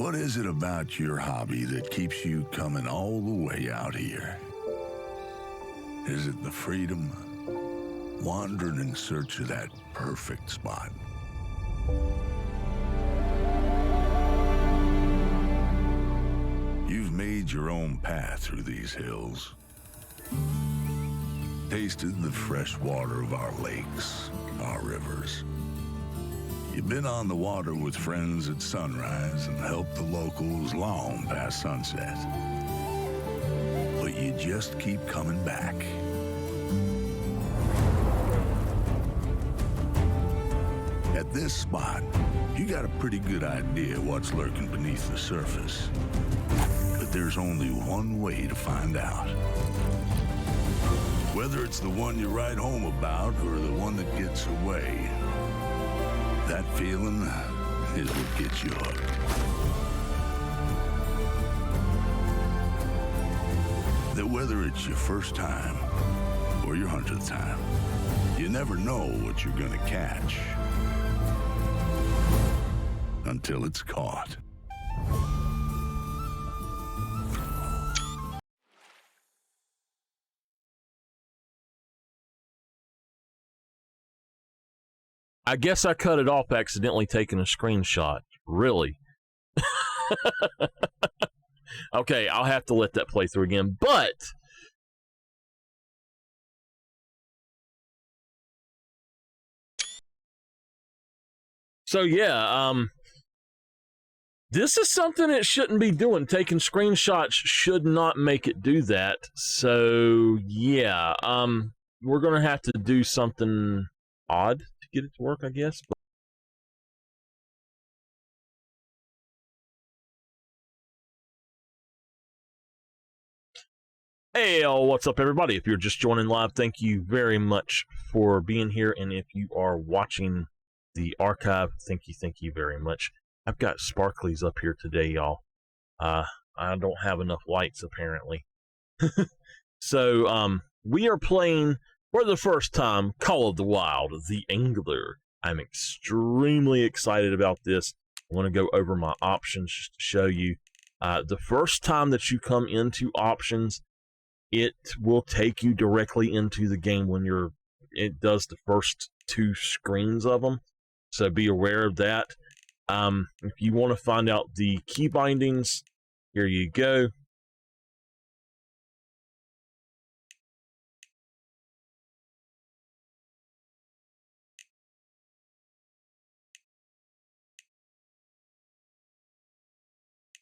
What is it about your hobby that keeps you coming all the way out here? Is it the freedom? Wandering in search of that perfect spot? You've made your own path through these hills. Tasted the fresh water of our lakes, our rivers. You've been on the water with friends at sunrise and helped the locals long past sunset. But you just keep coming back. At this spot, you got a pretty good idea what's lurking beneath the surface. But there's only one way to find out. Whether it's the one you write home about or the one that gets away, that feeling is what gets you hooked. That whether it's your first time or your 100th time, you never know what you're gonna catch until it's caught. I guess I cut it off accidentally taking a screenshot. Really? Okay, I'll have to let that play through again. But so yeah, this is something it shouldn't be doing. Taking screenshots should not make it do that. So yeah, we're gonna have to do something odd to get it to work, I guess. But hey, what's up, everybody? If you're just joining live, thank you very much for being here. And if you are watching the archive, thank you very much. I've got sparklies up here today, y'all. I don't have enough lights, apparently. So, we are playing, for the first time, Call of the Wild, The Angler. I'm extremely excited about this. I want to go over my options just to show you. The first time that you come into options, it will take you directly into the game when it does the first two screens of them. So be aware of that. If you want to find out the key bindings, here you go.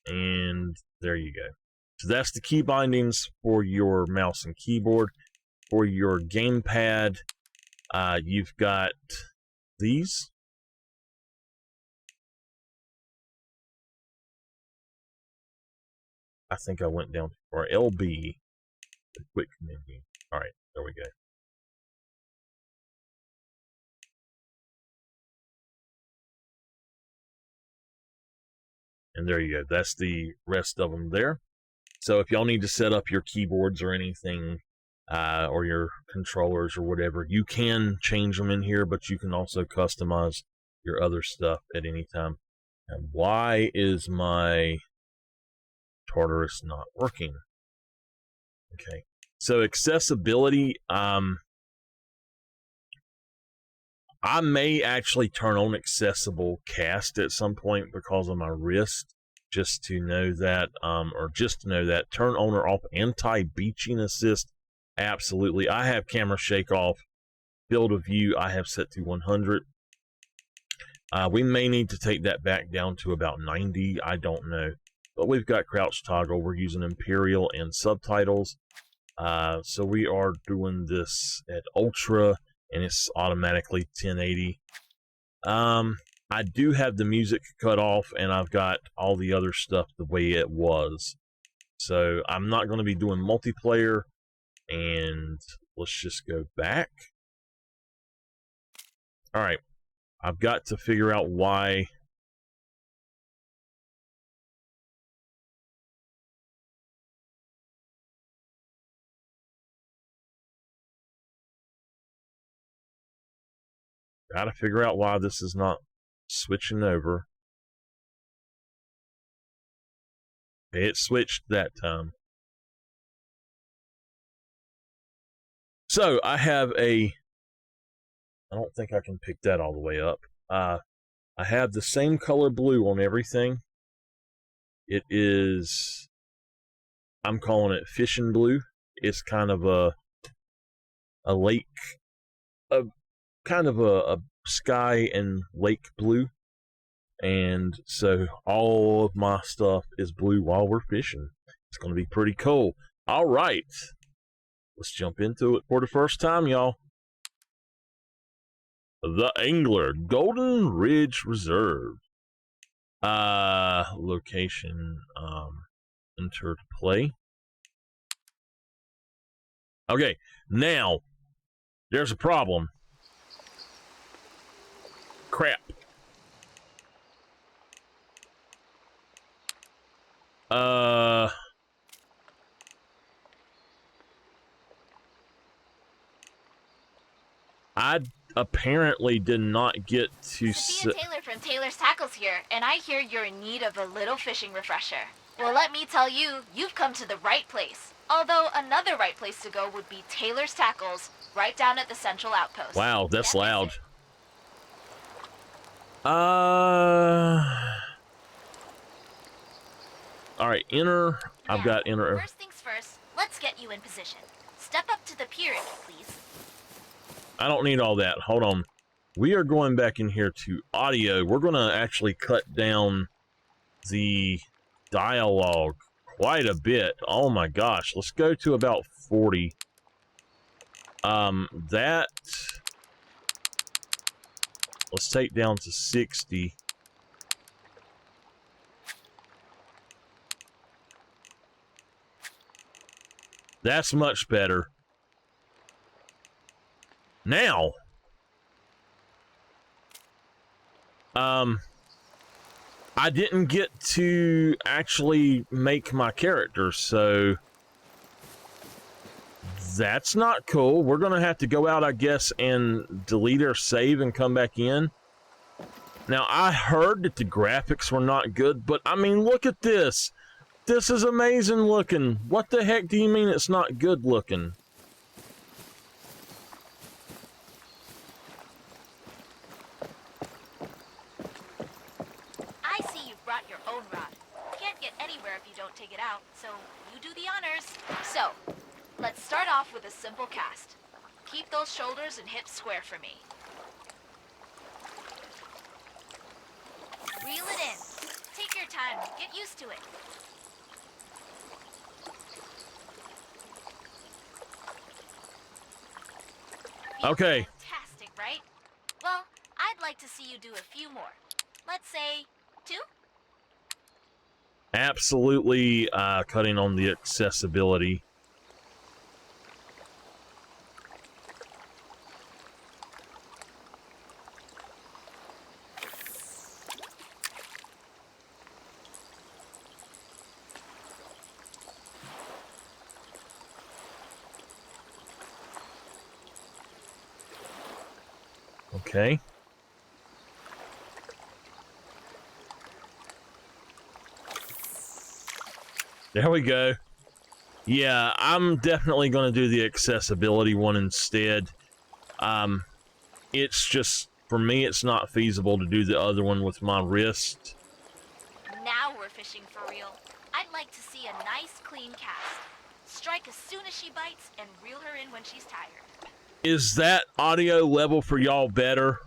And there you go. So that's the key bindings for your mouse and keyboard. For your gamepad, you've got these. I think I went down for LB, the quick menu. All right, there we go. And there you go. That's the rest of them there. So if y'all need to set up your keyboards or anything, or your controllers or whatever, you can change them in here, but you can also customize your other stuff at any time. And why is my Tartarus not working? Okay, so accessibility, I may actually turn on accessible cast at some point because of my wrist, just to know that, turn on or off anti-beaching assist. Absolutely. I have camera shake off. Field of view I have set to 100. We may need to take that back down to about 90. I don't know. But we've got crouch toggle. We're using Imperial and subtitles. So we are doing this at ultra, and it's automatically 1080. I do have the music cut off, and I've got all the other stuff the way it was. So I'm not going to be doing multiplayer, and let's just go back. All right, I've got to figure out why. Got to figure out why this is not switching over. Okay, it switched that time. So I have I don't think I can pick that all the way up. I have the same color blue on everything. It is, I'm calling it fishing blue. It's kind of a lake, kind of a sky and lake blue. And so all of my stuff is blue while we're fishing. It's going to be pretty cool. All right. Let's jump into it for the first time, y'all. The Angler, Golden Ridge Reserve. Location, enter to play. Okay, now, there's a problem. Crap. I apparently did not get to... Sophia Taylor from Taylor's Tackles here, and I hear you're in need of a little fishing refresher. Well, let me tell you, you've come to the right place. Although another right place to go would be Taylor's Tackles, right down at the Central Outpost. Wow, that's loud. Alright, enter. I've got enter. First things first, let's get you in position. Step up to the pier, if you please. I don't need all that. Hold on. We are going back in here to audio. We're going to actually cut down the dialogue quite a bit. Oh my gosh. Let's go to about 40. That... Let's take down to 60. That's much better. Now, I didn't get to actually make my character, so that's not cool. We're gonna have to go out, I guess, and delete our save and come back in. Now, I heard that the graphics were not good, but I mean, look at this. This is amazing looking. What the heck do you mean it's not good looking? Take it out, so you do the honors. So, let's start off with a simple cast. Keep those shoulders and hips square for me. Reel it in. Take your time. Get used to it. Okay. Fantastic, right? Well, I'd like to see you do a few more. Let's say 2? Absolutely cutting on the accessibility. Okay. There we go. Yeah, I'm definitely going to do the accessibility one instead. It's just, for me, it's not feasible to do the other one with my wrist. Now we're fishing for real. I'd like to see a nice, clean cast. Strike as soon as she bites and reel her in when she's tired. Is that audio level for y'all better?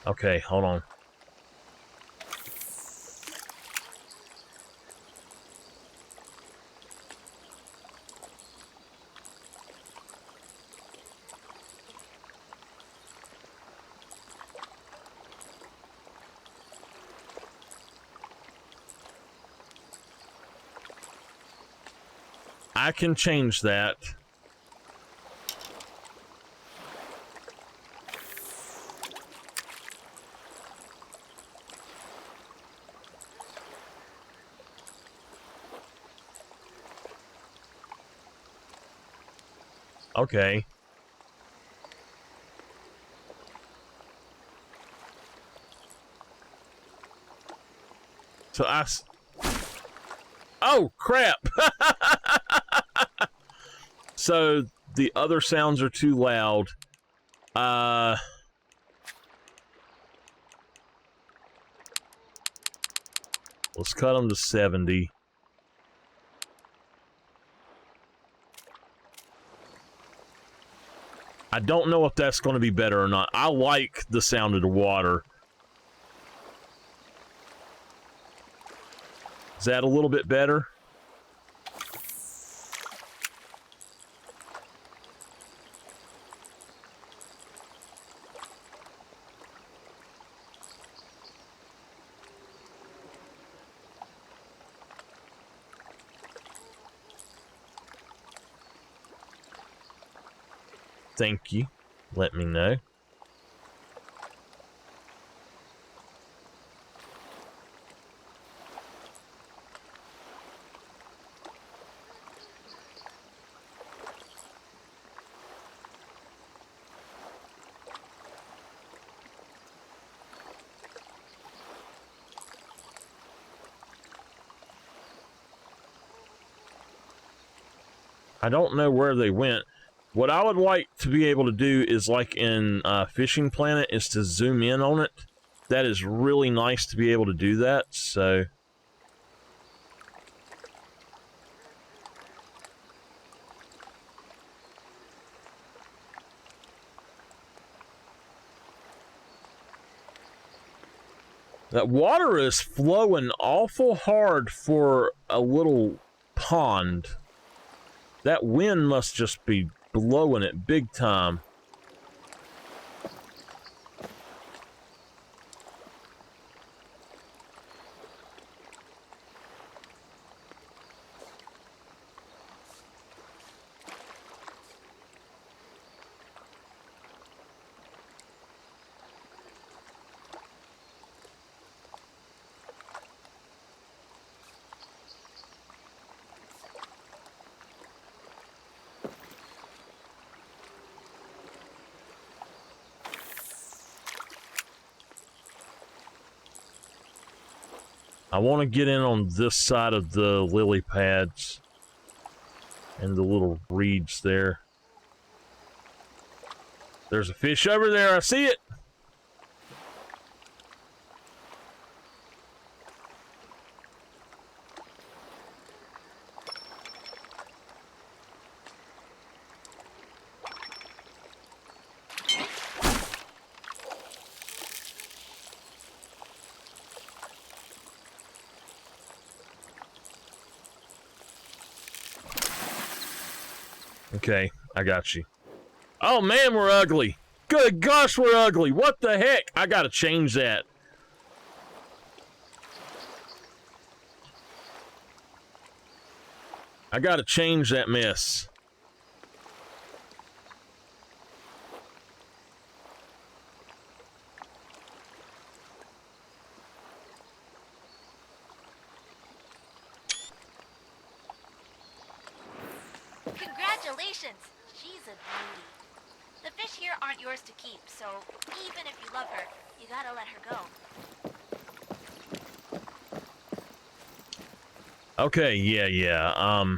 Okay, hold on. I can change that. Okay. So oh, crap! So the other sounds are too loud. Let's cut them to 70. I don't know if that's going to be better or not. I like the sound of the water. Is that a little bit better? Thank you. Let me know. I don't know where they went. What I would like to be able to do is, like in Fishing Planet, is to zoom in on it. That is really nice to be able to do that, so... That water is flowing awful hard for a little pond. That wind must just be blowing it big time. I want to get in on this side of the lily pads and the little reeds there. There's a fish over there. I see it. Okay, I got you. Oh man, we're ugly. Good gosh, we're ugly. What the heck? I gotta change that. I gotta change that mess. Congratulations! She's a beauty. The fish here aren't yours to keep, so even if you love her, you gotta let her go. Okay, yeah.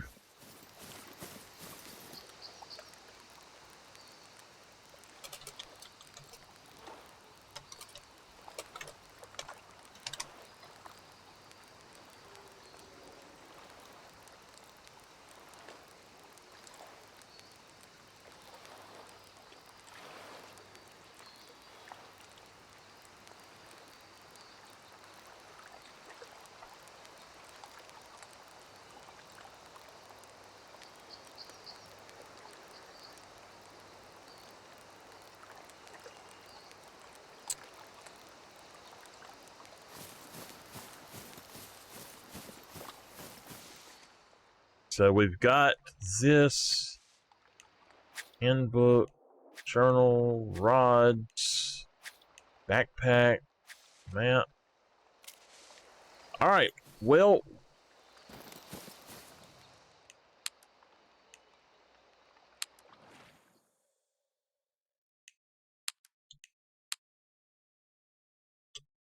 So we've got this handbook, journal, rods, backpack, map. All right, well,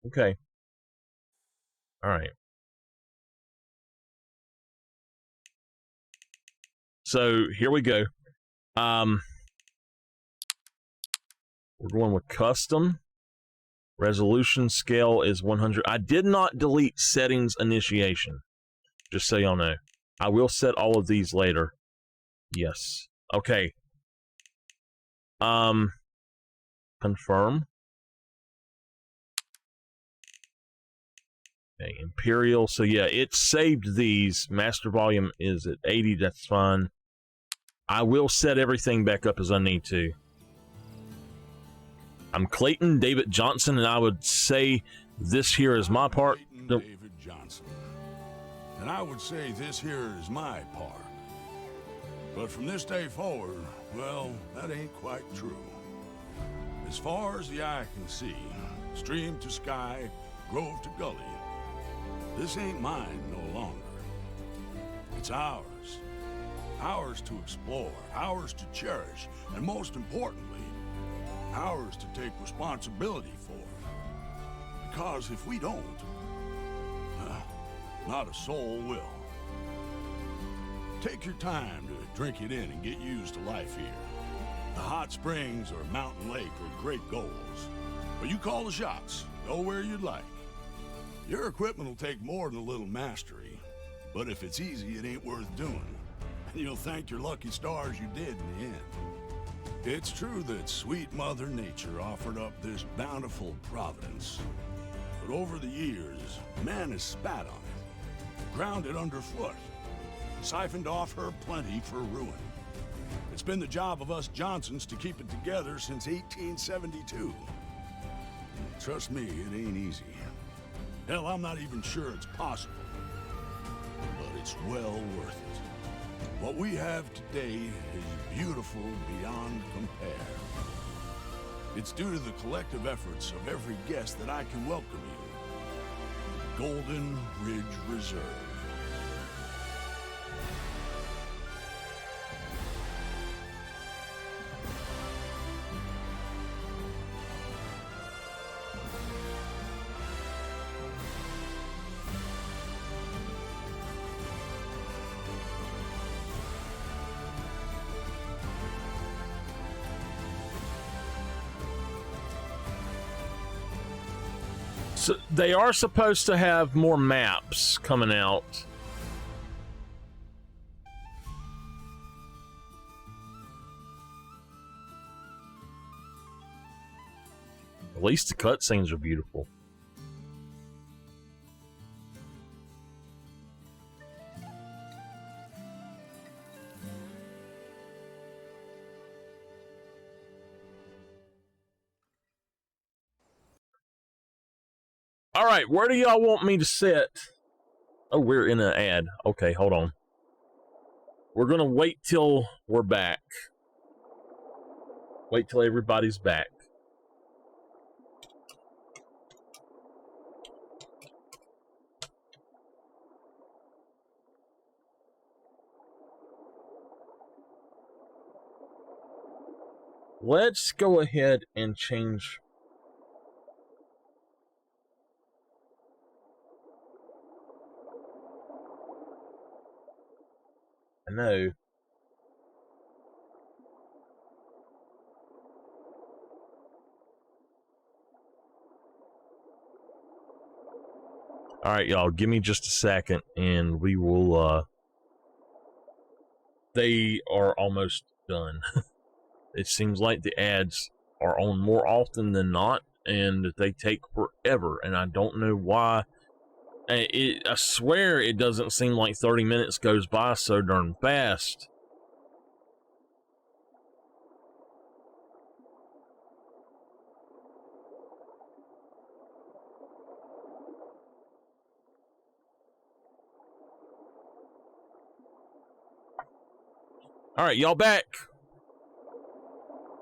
Okay. All right. So here we go. We're going with custom. Resolution scale is 100. I did not delete settings initiation, just so y'all know. I will set all of these later. Yes. Okay. Confirm. Okay, Imperial. So yeah, it saved these. Master volume is at 80. That's fine. I will set everything back up as I need to. I'm Clayton David Johnson, and I would say this here is my part. David Johnson. And I would say this here is my part. But from this day forward, well, that ain't quite true. As far as the eye can see, stream to sky, grove to gully, this ain't mine no longer. It's ours. Ours to explore, ours to cherish, and most importantly, ours to take responsibility for. Because if we don't, not a soul will. Take your time to drink it in and get used to life here. The hot springs or mountain lake are great goals. But you call the shots, go where you'd like. Your equipment will take more than a little mastery. But if it's easy, it ain't worth doing. And you'll thank your lucky stars you did in the end. It's true that sweet Mother Nature offered up this bountiful providence. But over the years, man has spat on it, ground it underfoot, siphoned off her plenty for ruin. It's been the job of us Johnsons to keep it together since 1872. Trust me, it ain't easy. Hell, I'm not even sure it's possible. But it's well worth it. What we have today is beautiful beyond compare. It's due to the collective efforts of every guest that I can welcome you. Golden Ridge Reserve. So they are supposed to have more maps coming out. At least the cutscenes are beautiful. All right, where do y'all want me to sit? Oh, we're in an ad. Okay, hold on. We're gonna wait till we're back. Wait till everybody's back. Let's go ahead and change. I know. All right, y'all, give me just a second and we will, they are almost done. It seems like the ads are on more often than not, and they take forever, and I don't know why. I swear it doesn't seem like 30 minutes goes by so darn fast. All right, y'all back.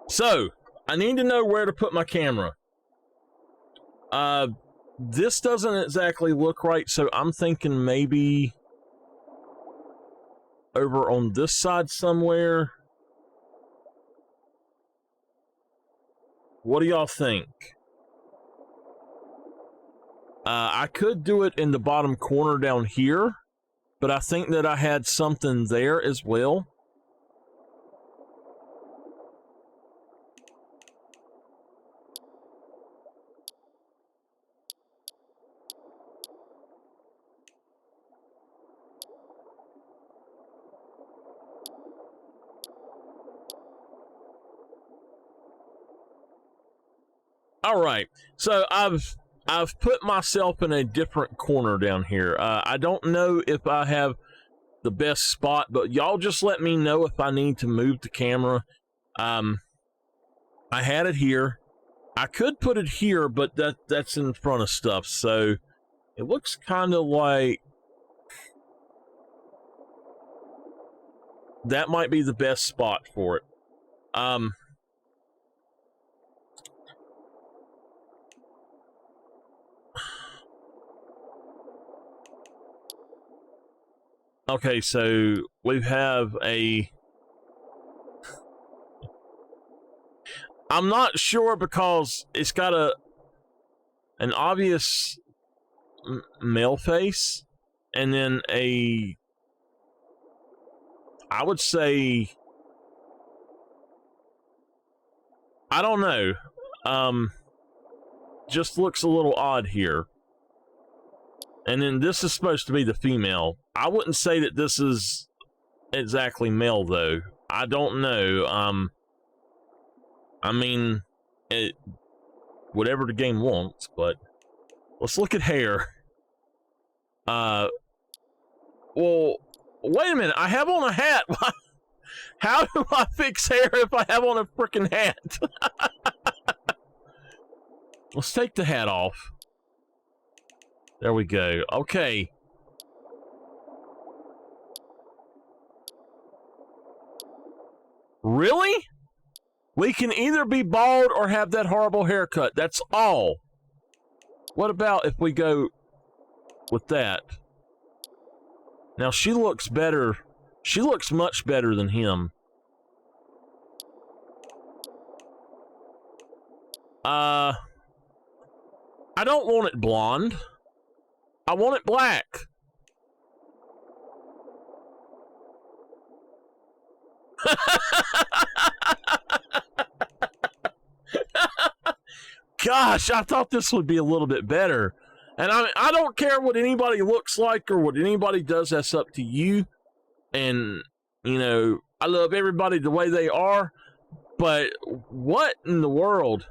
So, I need to know where to put my camera. This doesn't exactly look right, so I'm thinking maybe over on this side somewhere. What do y'all think? I could do it in the bottom corner down here, but I think that I had something there as well. All right, so I've put myself in a different corner down here. I don't know if I have the best spot, but y'all just let me know if I need to move the camera. I had it here. I could put it here, but that's in front of stuff, so it looks kind of like that might be the best spot for it. Okay, so we have I'm not sure because it's got an obvious male face and then I would say, I don't know, just looks a little odd here. And then this is supposed to be the female. I wouldn't say that this is exactly male, though. I don't know. I mean, whatever the game wants, but let's look at hair. Well, wait a minute. I have on a hat. How do I fix hair if I have on a freaking hat? Let's take the hat off. There we go. Okay. Really? We can either be bald or have that horrible haircut. That's all. What about if we go with that? Now, she looks better. She looks much better than him. I don't want it blonde. I want it black. Gosh, I thought this would be a little bit better. And I don't care what anybody looks like or what anybody does. That's up to you. And, you know, I love everybody the way they are. But what in the world?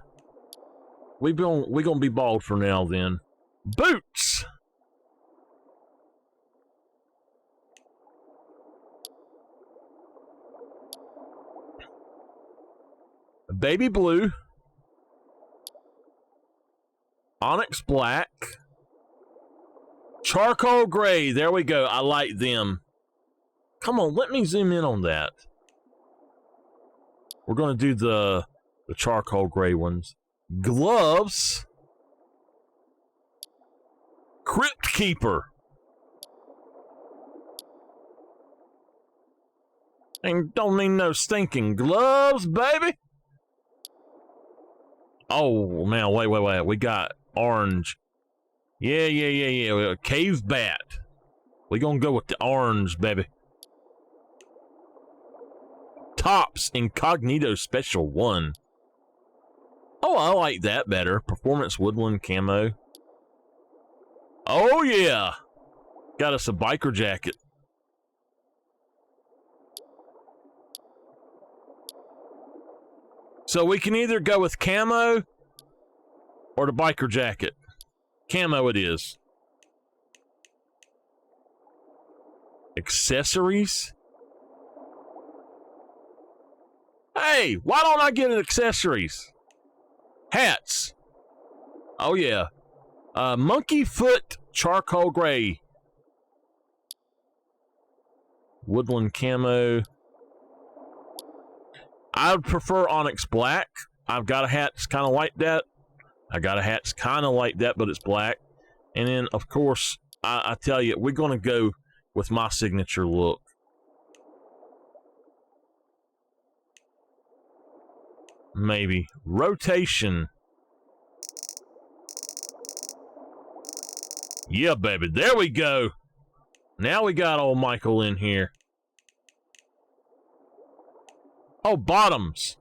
We're gonna be bald for now then. Boots! Baby blue. Onyx black. Charcoal gray. There we go. I like them. Come on, let me zoom in on that. We're going to do the charcoal gray ones. Gloves. Crypt Keeper. And don't need no stinking gloves, baby. Oh, man, wait. We got orange. Yeah. Cave bat. We gonna go with the orange, baby. Tops Incognito Special 1. Oh, I like that better. Performance Woodland Camo. Oh, yeah. Got us a biker jacket. So we can either go with camo or the biker jacket. Camo it is. Accessories? Hey, why don't I get an accessories? Hats. Oh, yeah. Monkey foot charcoal gray. Woodland camo. I would prefer onyx black. I've got a hat that's kind of like that. I got a hat that's kind of like that, but it's black. And then, of course, I tell you, we're going to go with my signature look. Maybe. Rotation. Yeah, baby. There we go. Now we got old Michael in here. Oh, bottoms.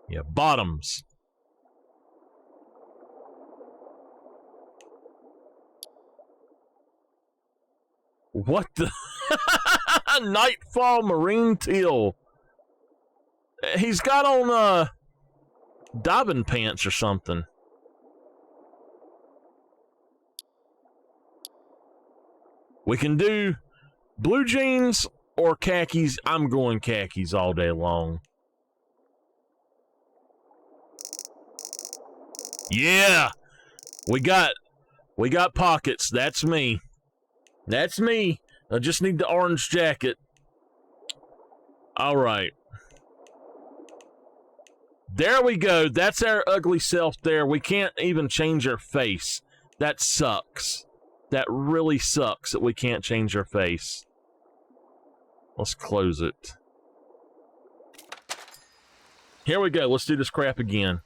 Yeah, bottoms. What the? Nightfall Marine Teal. He's got on, diving pants or something. We can do blue jeans or khakis. I'm going khakis all day long. Yeah, we got pockets. That's me. That's me. I just need the orange jacket. All right. There we go. That's our ugly self there. We can't even change our face. That sucks. That really sucks that we can't change our face. Let's close it. Here we go. Let's do this crap again.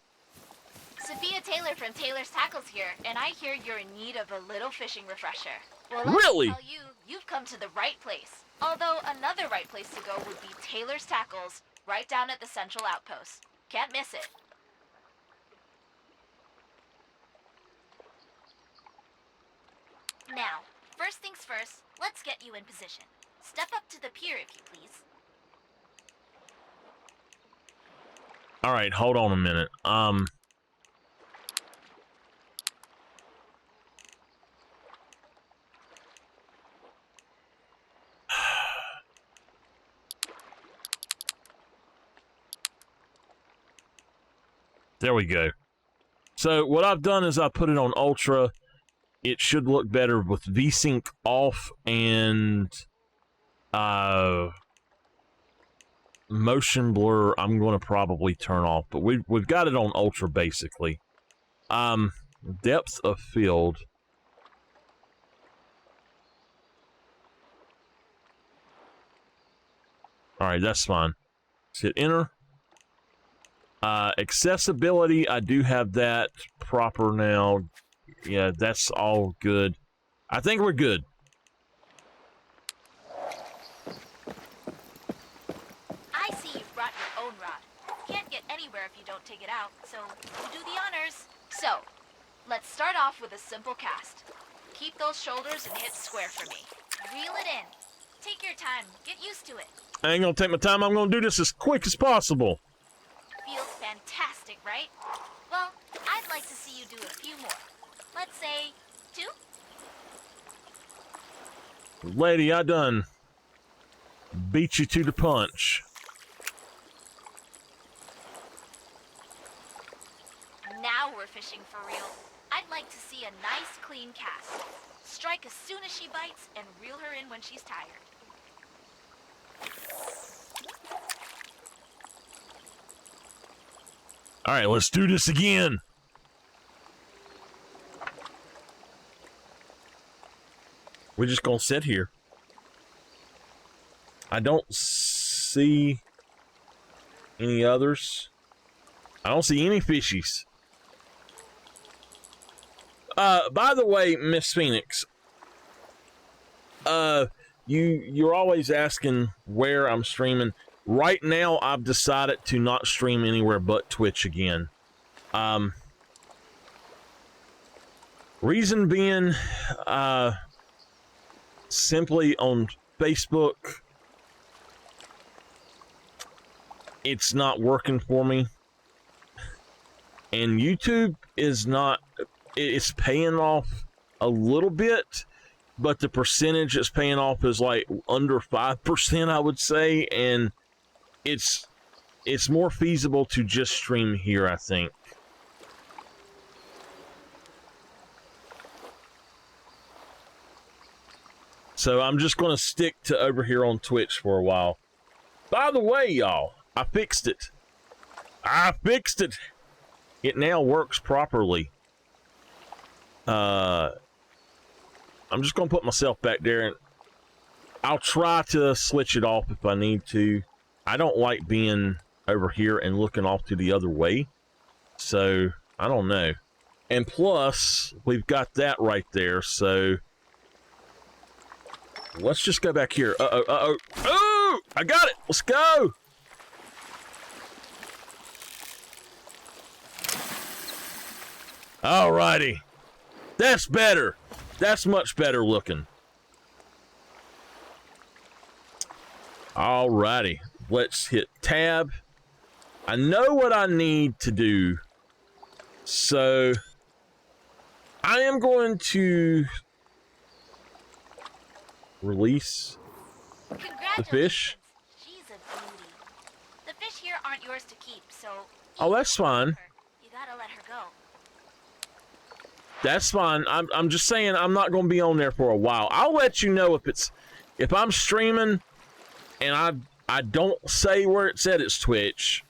Sophia Taylor from Taylor's Tackles here, and I hear you're in need of a little fishing refresher. Well, let Really? me tell you, you've come to the right place. Although another right place to go would be Taylor's Tackles, right down at the Central Outpost. Can't miss it. Now, first things first, let's get you in position. Step up to the pier if you please. All right, hold on a minute. There we go. So what I've done is I put it on Ultra. It should look better with VSync off and motion blur I'm going to probably turn off, but we've got it on Ultra basically. Depth of field. All right, that's fine. Let's hit enter. Accessibility, I do have that proper now. Yeah, that's all good. I think we're good. I see you've brought your own rod. Can't get anywhere if you don't take it out, so you do the honors. So, let's start off with a simple cast. Keep those shoulders and hit square for me. Reel it in. Take your time. Get used to it. I ain't gonna take my time. I'm gonna do this as quick as possible. Feels fantastic, right? Well, I'd like to see you do a few more. Let's say 2? Lady, I done beat you to the punch. Now we're fishing for real. I'd like to see a nice clean cast. Strike as soon as she bites and reel her in when she's tired. All right, let's do this again. We're just gonna sit here. I don't see any others. I don't see any fishies. By the way, Miss Phoenix, you're always asking where I'm streaming. Right now, I've decided to not stream anywhere but Twitch again. Reason being, simply on Facebook, it's not working for me. And YouTube is not, it's paying off a little bit, but the percentage it's paying off is like under 5%, I would say, and it's more feasible to just stream here, I think. So I'm just going to stick to over here on Twitch for a while. By the way, y'all, I fixed it. I fixed it. It now works properly. I'm just going to put myself back there, and I'll try to switch it off if I need to. I don't like being over here and looking off to the other way. So I don't know. And plus, we've got that right there, so let's just go back here. Oh, I got it. Let's go. Alrighty. That's better. That's much better looking. Alrighty. Let's hit tab. I know what I need to do. So I am going to release the fish. She's a beauty. The fish here aren't yours to keep, so... Oh, that's fine. You gotta let her go. That's fine. I'm just saying I'm not going to be on there for a while. I'll let you know if I'm streaming and I don't say where it said it's Twitch.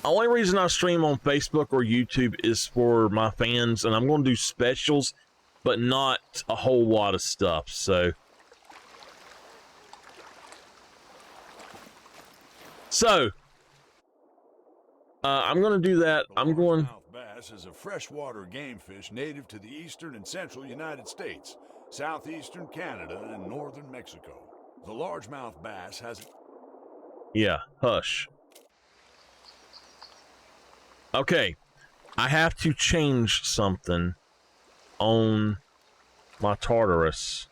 Only reason I stream on Facebook or YouTube is for my fans, and I'm going to do specials, but not a whole lot of stuff. So I'm going to do that. I'm going. Bass is a freshwater game fish native to the eastern and central United States, southeastern Canada, and northern Mexico. The largemouth bass has... Yeah, hush. Okay, I have to change something on my Tartarus.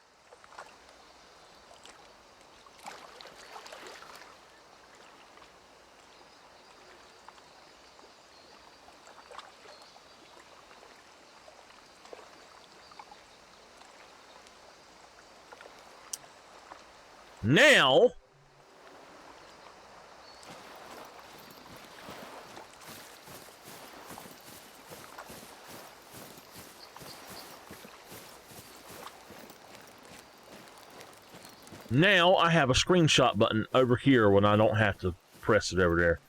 Now, I have a screenshot button over here when I don't have to press it over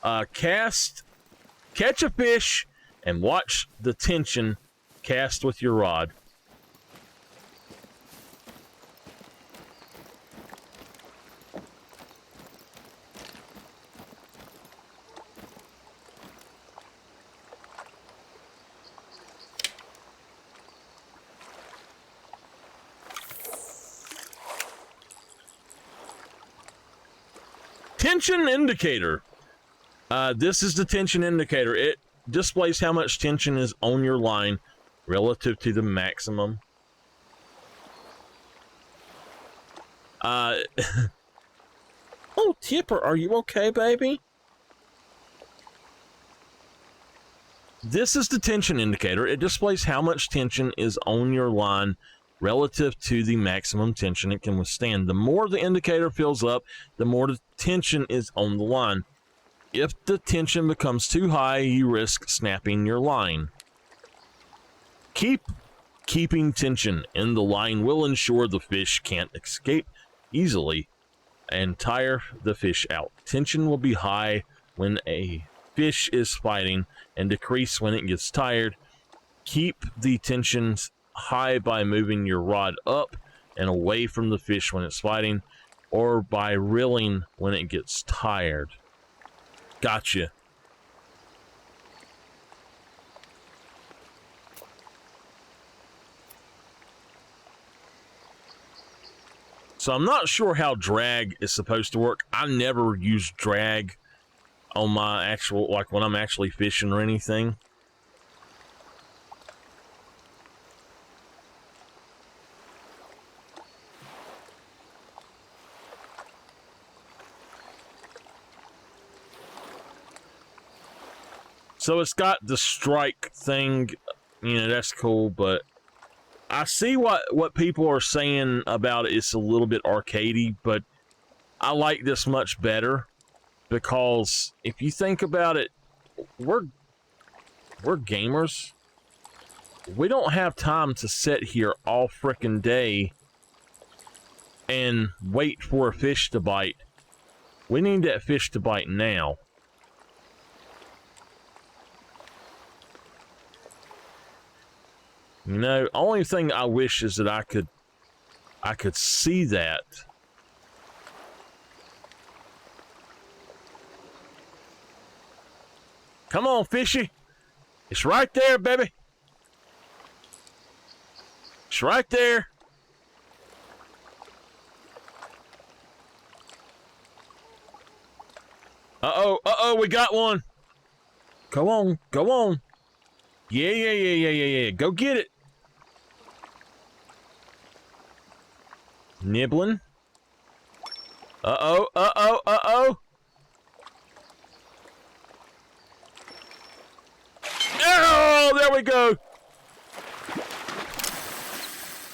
there. Catch a fish and watch the tension cast with your rod. Tension indicator. This is the tension indicator. It displays how much tension is on your line relative to the maximum. Oh, Tipper, are you okay, baby? This is the tension indicator. It displays how much tension is on your line relative to the maximum tension it can withstand. The more the indicator fills up, the more the tension is on the line. If the tension becomes too high, you risk snapping your line. Keeping tension in the line will ensure the fish can't escape easily and tire the fish out. Tension will be high when a fish is fighting and decrease when it gets tired. Keep the tensions high by moving your rod up and away from the fish when it's fighting, or by reeling when it gets tired. Gotcha. So I'm not sure how drag is supposed to work. I never use drag on my actual, like when I'm actually fishing or anything. So it's got the strike thing, you know, that's cool, but I see what people are saying about it. It's a little bit arcadey, but I like this much better because if you think about it, we're gamers. We don't have time to sit here all frickin' day and wait for a fish to bite. We need that fish to bite now. You know, only thing I wish is that I could see that. Come on, fishy. It's right there, baby. It's right there. Uh-oh, we got one. Go on, go on. Yeah. Go get it. Nibbling. Uh-oh. Oh, there we go.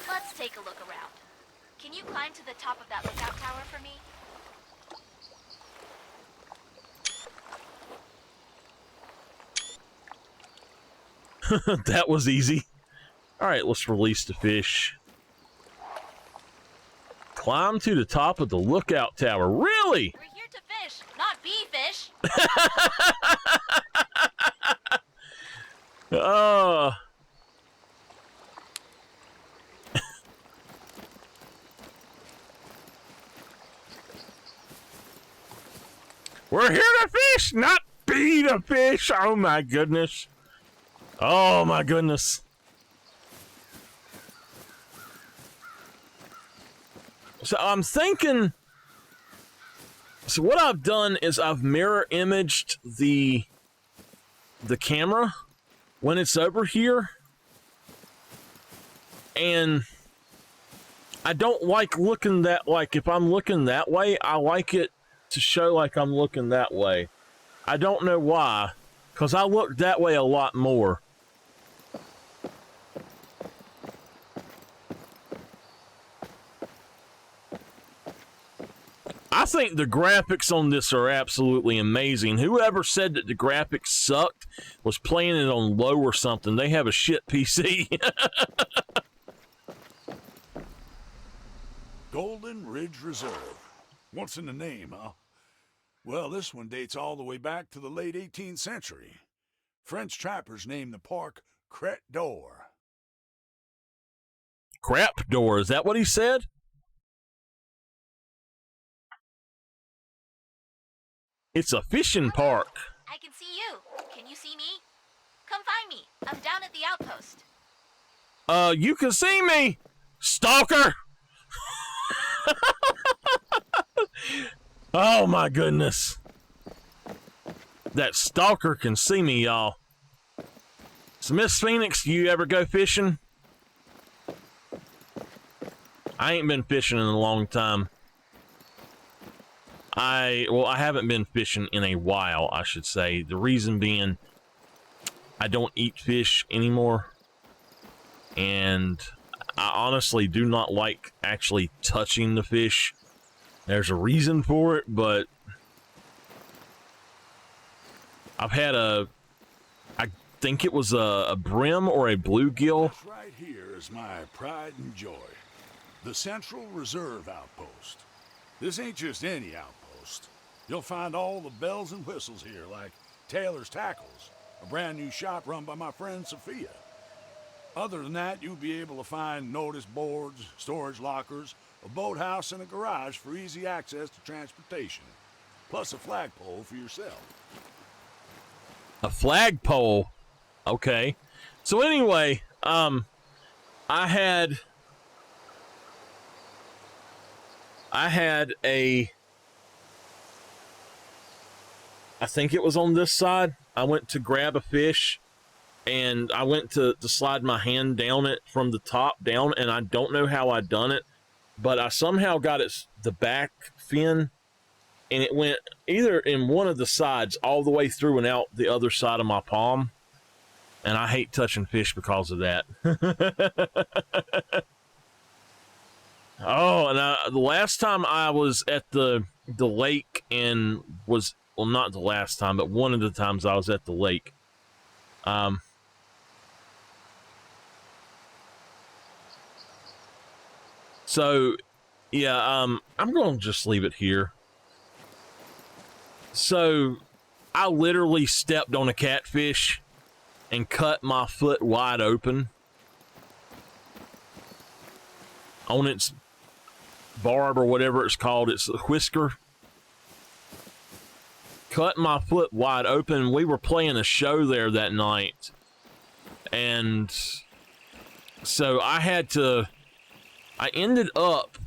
Let's take a look around. Can you climb to the top of that lookout tower for me? That was easy. All right, let's release the fish. Climb to the top of the lookout tower. Really? We're here to fish, not be fish. We're here to fish, not be the fish. Oh my goodness. Oh my goodness. So I'm thinking, so what I've done is I've mirror imaged the camera when it's over here, and I don't like looking that, like if I'm looking that way, I like it to show like I'm looking that way. I don't know why, because I look that way a lot more. I think the graphics on this are absolutely amazing. Whoever said that the graphics sucked was playing it on low or something. They have a shit PC. Golden Ridge Reserve. What's in the name, huh? Well, this one dates all the way back to the late 18th century. French trappers named the park Crête d'Or. Crap door, is that what he said? It's a fishing park. I can see you. Can you see me? Come find me. I'm down at the outpost. You can see me, stalker. Oh my goodness. That stalker can see me, y'all. So Miss Phoenix, you ever go fishing? I ain't been fishing in a long time. I haven't been fishing in a while, I should say. The reason being, I don't eat fish anymore. And I honestly do not like actually touching the fish. There's a reason for it, but I've had I think it was a brim or a bluegill. This right here is my pride and joy. The Central Reserve Outpost. This ain't just any outpost. You'll find all the bells and whistles here, like Taylor's Tackles, a brand new shop run by my friend Sophia. Other than that, you'll be able to find notice boards, storage lockers, a boathouse, and a garage for easy access to transportation, plus a flagpole for yourself. A flagpole? Okay. So anyway, I had I think it was on this side. I went to grab a fish, and I went to slide my hand down it from the top down, and I don't know how I done it, but I somehow got the back fin, and it went either in one of the sides all the way through and out the other side of my palm, and I hate touching fish because of that. Oh, and the last time I was at the lake and was, well, not the last time, but one of the times I was at the lake, so, yeah, I'm going to just leave it here. So, I literally stepped on a catfish and cut my foot wide open on its barb or whatever it's called, its whisker. cut my foot wide open. We were playing a show there that night. And so I ended up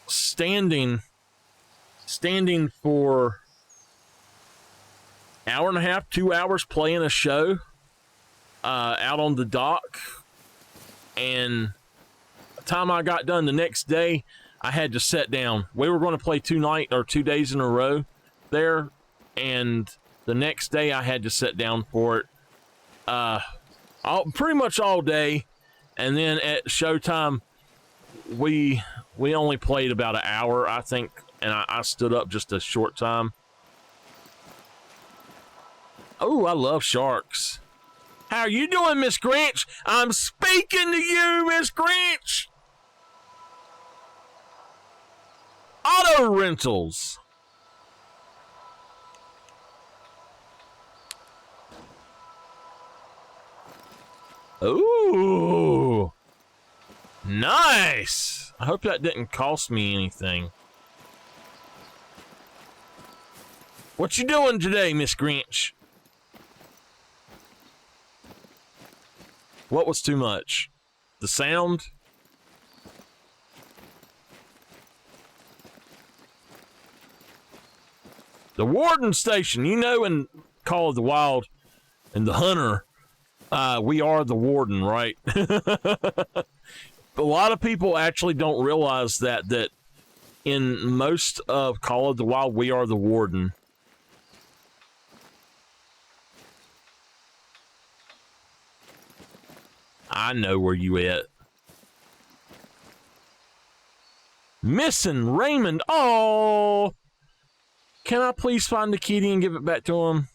standing for hour and a half, 2 hours playing a show out on the dock. And the time I got done the next day, I had to sit down. We were going to play 2 days in a row there, and the next day I had to sit down for it pretty much all day. And then at showtime, we only played about an hour, I think, and I stood up just a short time. Oh, I love sharks. How are you doing, Miss Grinch? I'm speaking to you, Miss Grinch. Auto rentals. Ooh. Nice. I hope that didn't cost me anything. What you doing today, Miss Grinch? What was too much? The sound? The Warden Station, you know, in Call of the Wild and the Hunter, we are the Warden, right? A lot of people actually don't realize that in most of Call of the Wild, we are the Warden. I know where you at. Missing Raymond. Oh! Can I please find the kitty and give it back to him?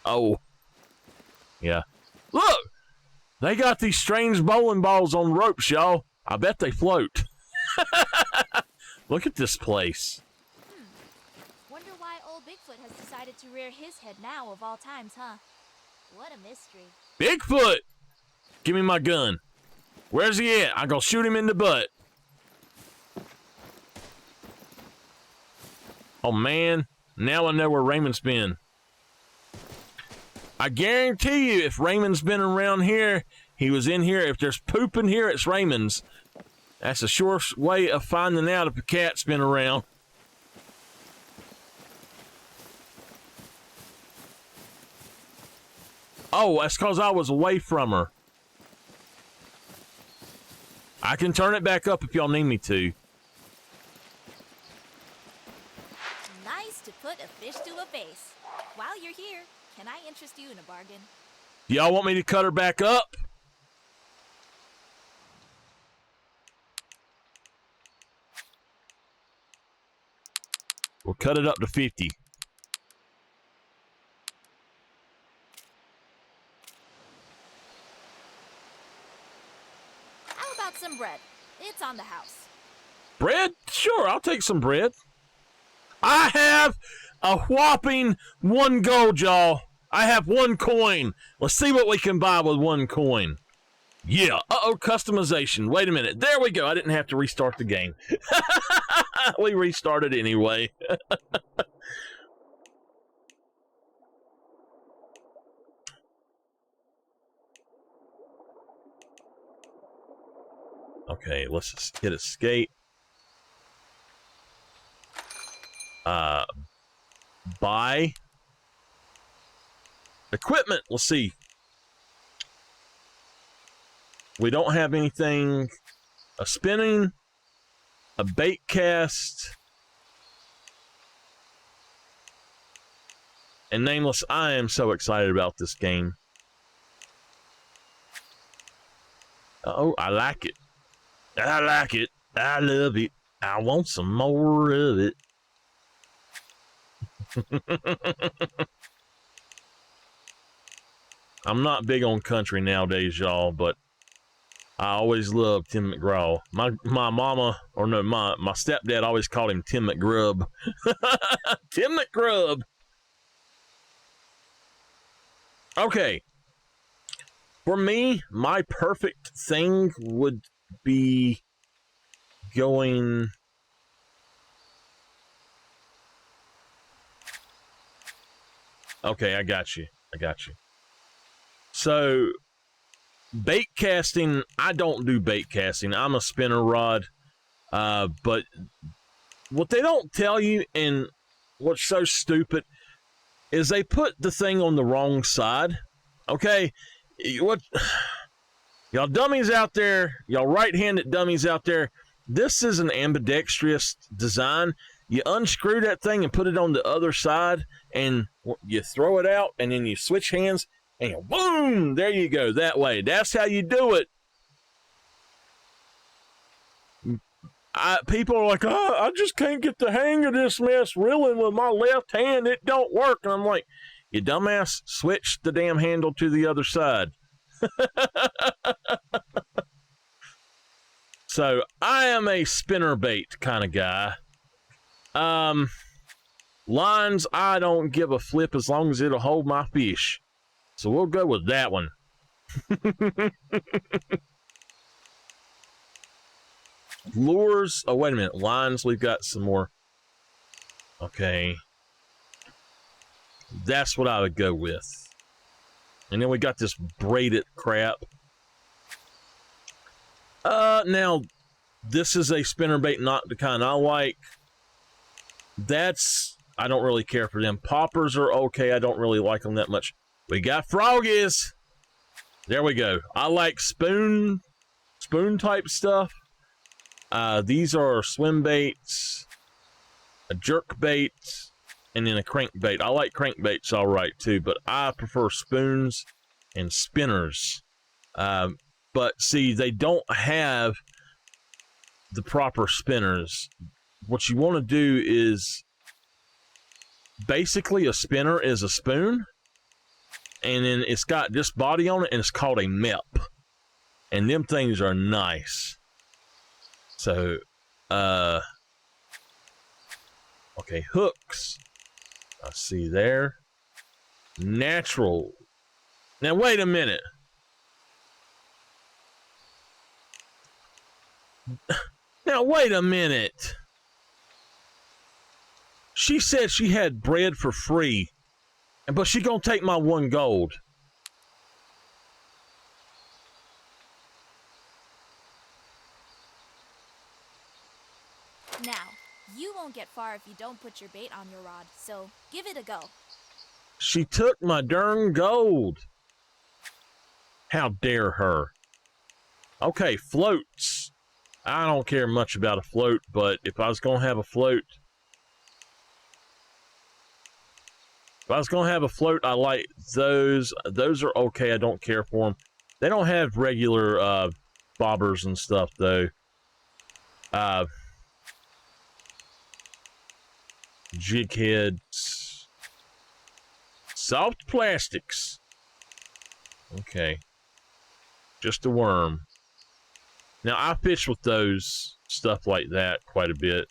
Oh. Yeah. Look! They got these strange bowling balls on ropes, y'all. I bet they float. Look at this place. Wonder why old Bigfoot has decided to rear his head now of all times, huh? What a mystery. Bigfoot! Give me my gun. Where's he at? I'm gonna shoot him in the butt. Oh, man. Now I know where Raymond's been. I guarantee you, if Raymond's been around here, he was in here. If there's poop in here, it's Raymond's. That's a sure way of finding out if a cat's been around. Oh, that's because I was away from her. I can turn it back up if y'all need me to. Nice to put a fish to a face. While you're here, can I interest you in a bargain? Y'all want me to cut her back up? We'll cut it up to 50. How about some bread? It's on the house. Bread? Sure, I'll take some bread. I have a whopping 1 gold, y'all. I have 1 coin. Let's see what we can buy with 1 coin. Yeah. Uh-oh, customization. Wait a minute. There we go. I didn't have to restart the game. We restarted anyway. Okay, let's just hit escape. Buy equipment. Let's see. We don't have anything. A spinning, a bait cast, and nameless. I am so excited about this game. Oh, I like it. I like it. I love it. I want some more of it. I'm not big on country nowadays, y'all, but I always loved Tim McGraw. My mama, or no, my stepdad always called him Tim McGrub. Tim McGrub. Okay. For me, my perfect thing would be going. Okay, I got you. So, bait casting, I don't do bait casting. I'm a spinner rod. But what they don't tell you, and what's so stupid, is they put the thing on the wrong side. Okay? What y'all dummies out there, y'all right-handed dummies out there, this is an ambidextrous design. You unscrew that thing and put it on the other side, and you throw it out, and then you switch hands, and you, boom, there you go, that way. That's how you do it. People are like, oh, I just can't get the hang of this mess reeling with my left hand. It don't work. And I'm like, you dumbass, switch the damn handle to the other side. So I am a spinner bait kind of guy. Lines, I don't give a flip as long as it'll hold my fish. So we'll go with that one. Lures, oh wait a minute, lines, we've got some more. Okay. That's what I would go with. And then we got this braided crap. Now, this is a spinnerbait, not the kind I like. I don't really care for them. Poppers are okay, I don't really like them that much. We got froggies. There we go. I like spoon type stuff. These are swim baits, a jerk bait, and then a crankbait. I like crankbaits all right too, but I prefer spoons and spinners. But see, they don't have the proper spinners. What you want to do is, basically a spinner is a spoon, and then it's got this body on it, and it's called a MEP. And them things are nice. So, okay, hooks. I see there. Natural. Now, wait a minute. Now, wait a minute. She said she had bread for free, but she gonna take my 1 gold. Now, you won't get far if you don't put your bait on your rod, so give it a go. She took my darn gold. How dare her? Okay, floats. I don't care much about a float, but if I was going to have a float, I like those. Those are okay. I don't care for them. They don't have regular bobbers and stuff, though. Jig heads. Soft plastics. Okay. Just a worm. Now, I fish with those, stuff like that, quite a bit.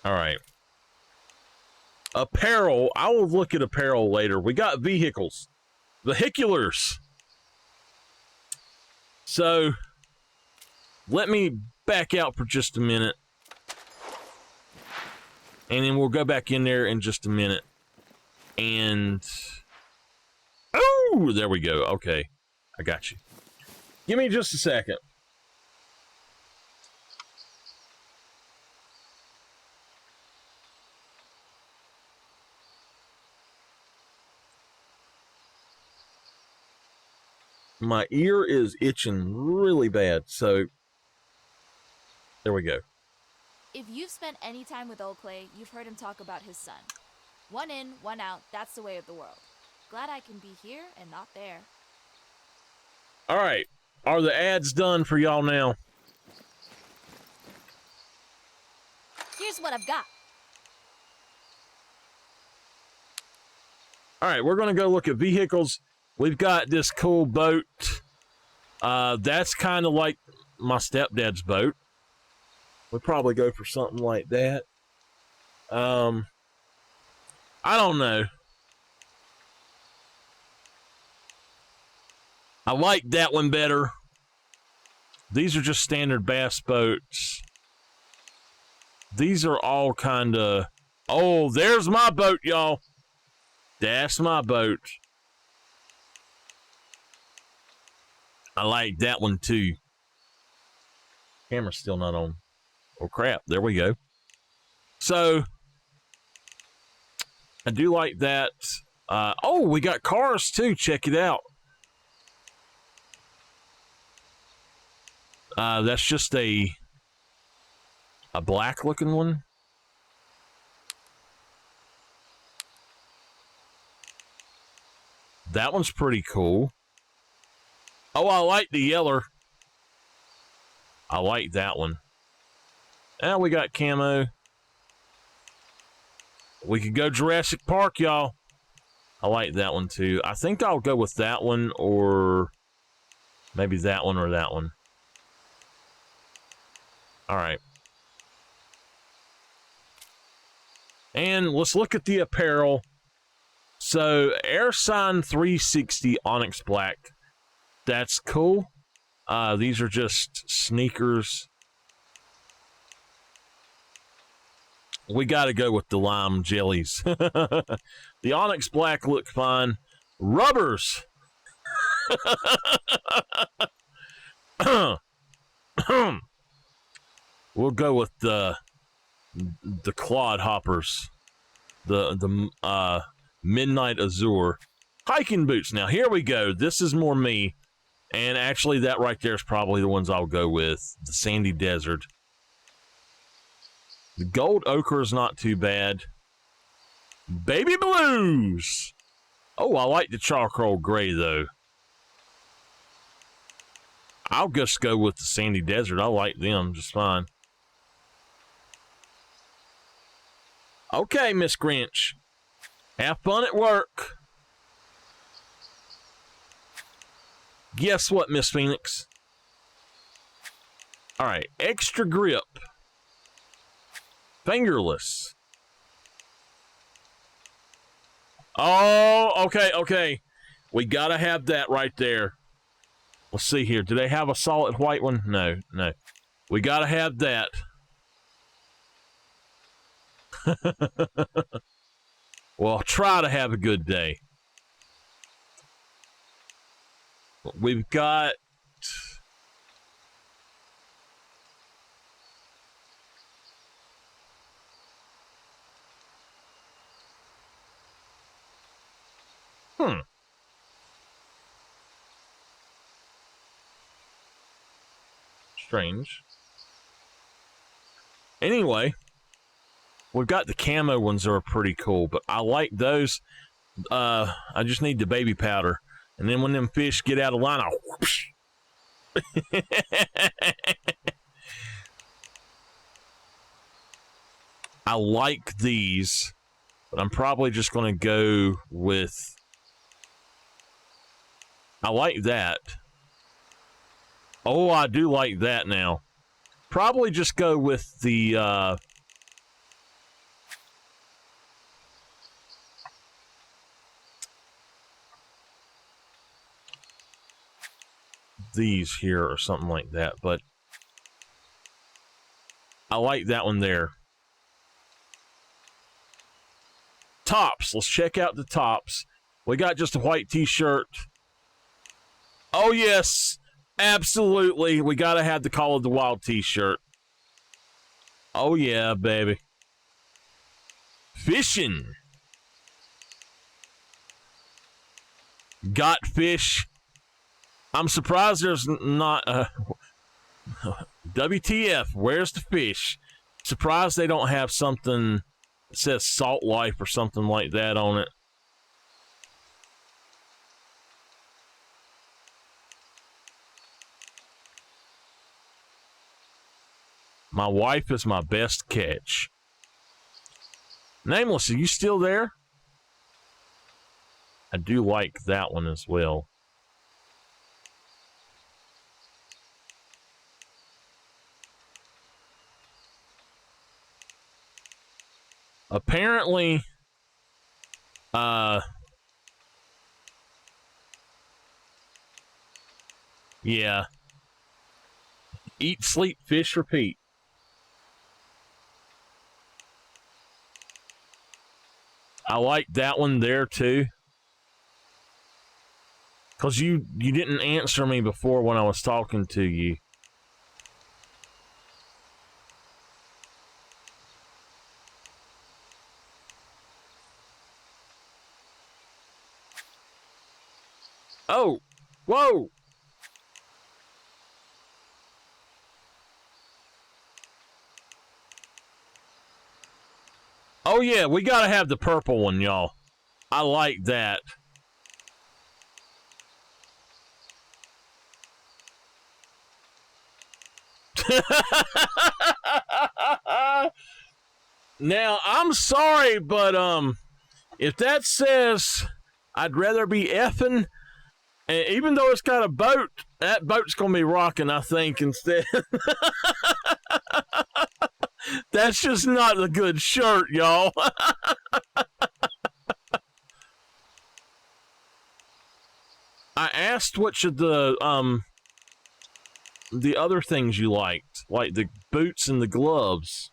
Alright. Apparel. I will look at apparel later. We got vehicles. Vehiculars. So, let me back out for just a minute. And then we'll go back in there in just a minute. And... oh, there we go. Okay. I got you. Give me just a second. My ear is itching really bad, so there we go. If you've spent any time with Old Clay, you've heard him talk about his son. 1 in, 1 out, that's the way of the world. Glad I can be here and not there. All right. Are the ads done for y'all now? Here's what I've got. All right, we're going to go look at vehicles. We've got this cool boat. That's kind of like my stepdad's boat. We'll probably go for something like that. I don't know. I like that one better. These are just standard bass boats. These are all kind of... Oh, there's my boat, y'all. That's my boat. I like that one, too. Camera's still not on. Oh, crap. There we go. So, I do like that. Oh, we got cars, too. Check it out. That's just a black-looking one. That one's pretty cool. Oh, I like the yeller. I like that one. And we got camo. We could go Jurassic Park, y'all. I like that one, too. I think I'll go with that one, or maybe that one or that one. All right. And let's look at the apparel. So, AirSign 360 Onyx Black. That's cool. These are just sneakers. We got to go with the lime jellies. The Onyx Black look fine. Rubbers. We'll go with the Clodhoppers. The Midnight Azure. Hiking boots. Now, here we go. This is more me. And actually, that right there is probably the ones I'll go with. The Sandy Desert. The gold ochre is not too bad. Baby blues. Oh, I like the charcoal gray, though. I'll just go with the Sandy Desert. I like them just fine. Okay, Miss Grinch. Have fun at work. Guess what, Miss Phoenix? All right, extra grip. Fingerless. Oh, okay. We gotta have that right there. Let's see here. Do they have a solid white one? No. We gotta have that. Well, try to have a good day. We've got... Strange. Anyway, we've got the camo ones that are pretty cool, but I like those. I just need the baby powder. And then when them fish get out of line, I'll whoosh. I like these, but I'm probably just going to go with... I like that. Oh, I do like that now. Probably just go with the... these here or something like that, but I like that one there. Tops. Let's check out the tops. We got just a white t-shirt. Oh, yes. Absolutely. We got to have the Call of the Wild t-shirt. Oh, yeah, baby. Fishing. Got fish. I'm surprised there's not... WTF, where's the fish? Surprised they don't have something that says Salt Life or something like that on it. My wife is my best catch. Nameless, are you still there? I do like that one as well. Apparently, yeah. Eat, sleep, fish, repeat. I like that one there too. Because you didn't answer me before when I was talking to you. Oh, whoa. Oh, yeah, we got to have the purple one, y'all. I like that. Now, I'm sorry, but if that says I'd rather be effing, and even though it's got a boat, that boat's going to be rocking, I think, instead. That's just not a good shirt, y'all. I asked what should the other things you liked, like the boots and the gloves.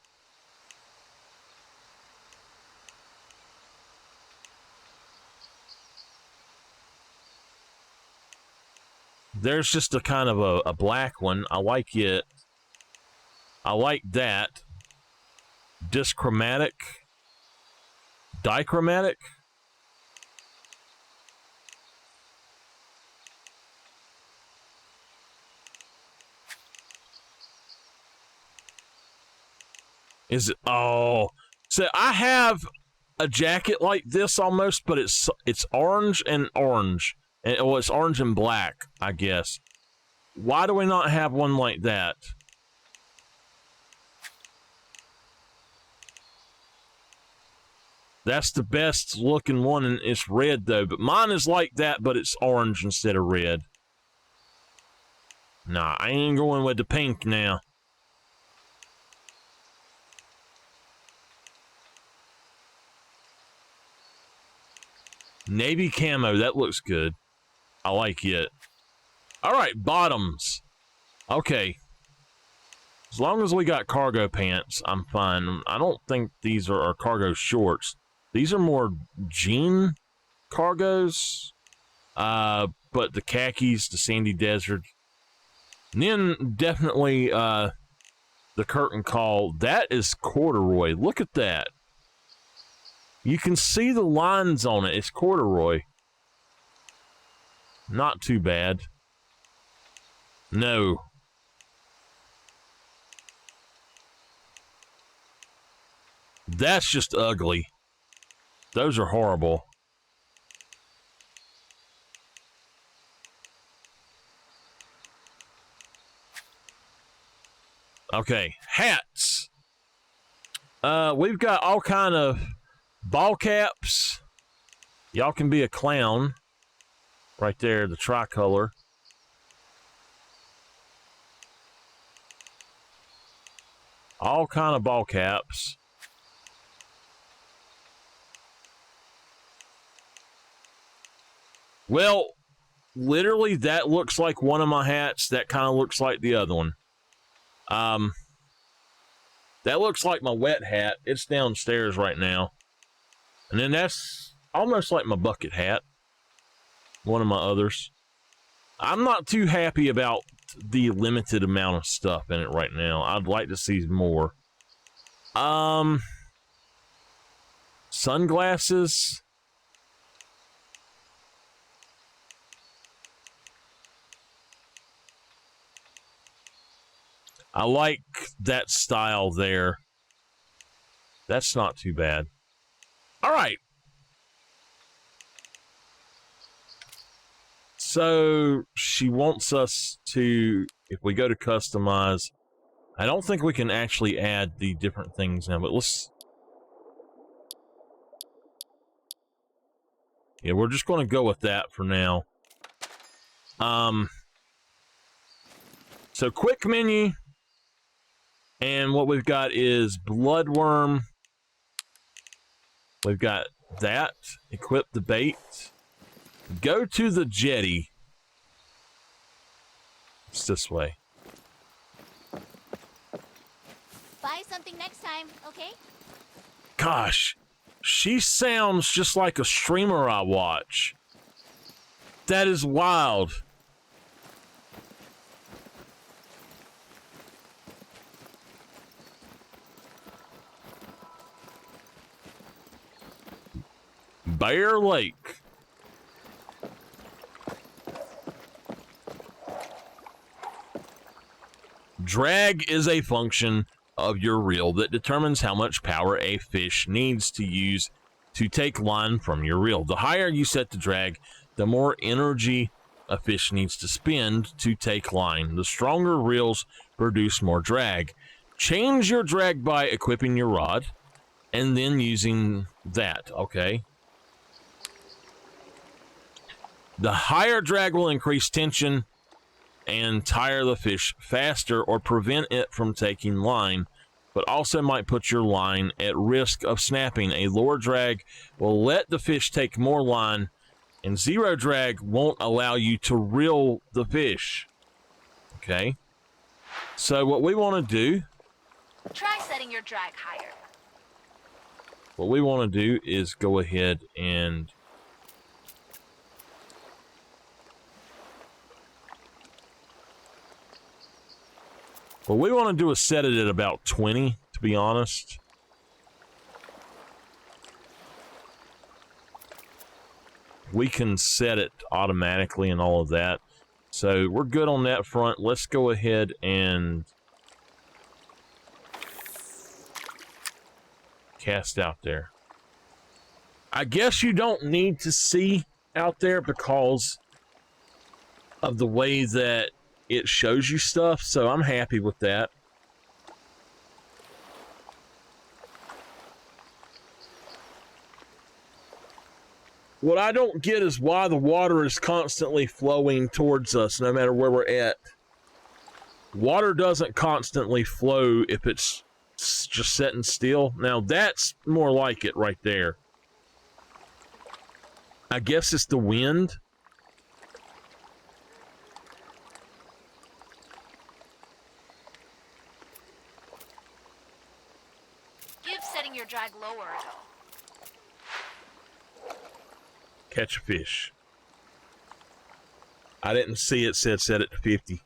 There's just a kind of a black one. I like it. I like that. Dichromatic. Dichromatic. Is it? Oh, so I have a jacket like this almost, but it's orange and orange. And, well, it's orange and black, I guess. Why do we not have one like that? That's the best looking one, and it's red though. But mine is like that, but it's orange instead of red. Nah, I ain't going with the pink now. Navy camo, that looks good. I like it. All right, bottoms. Okay. As long as we got cargo pants, I'm fine. I don't think these are our cargo shorts. These are more jean cargos. But the khakis, the sandy desert. And then definitely the curtain call. That is corduroy. Look at that. You can see the lines on it. It's corduroy. Not too bad. No. That's just ugly. Those are horrible. Okay, hats. We've got all kind of ball caps. Y'all can be a clown. Right there, the tricolor. All kind of ball caps. Well, literally, that looks like one of my hats. That kind of looks like the other one. That looks like my wet hat. It's downstairs right now. And then that's almost like my bucket hat. One of my others. I'm not too happy about the limited amount of stuff in it right now. I'd like to see more. Sunglasses. I like that style there. That's not too bad. All right. So she wants us to, if we go to customize, I don't think we can actually add the different things now, but let's, yeah, we're just going to go with that for now. So quick menu, and what we've got is bloodworm. We've got that, equip the bait. Go to the jetty. It's this way. buy something next time, okay? Gosh, she sounds just like a streamer I watch. That is wild. Bear Lake. Drag is a function of your reel that determines how much power a fish needs to use to take line from your reel. The higher you set the drag, the more energy a fish needs to spend to take line. The stronger reels produce more drag. Change your drag by equipping your rod and then using that, okay? The higher drag will increase tension and tire the fish faster or prevent it from taking line, but also might put your line at risk of snapping. A lower drag will let the fish take more line, and zero drag won't allow you to reel the fish. Okay? So what we want to do... Try setting your drag higher. What we want to do is go ahead and... What we want to do is set it at about 20, to be honest. We can set it automatically and all of that. So we're good on that front. Let's go ahead and cast out there. I guess you don't need to see out there because of the way that it shows you stuff, so I'm happy with that. What I don't get is why the water is constantly flowing towards us no matter where we're at. Water doesn't constantly flow if it's just sitting still. Now that's more like it right there. I guess it's the wind. Give setting your drag lower a go. Catch a fish. I didn't see it said set it to 50.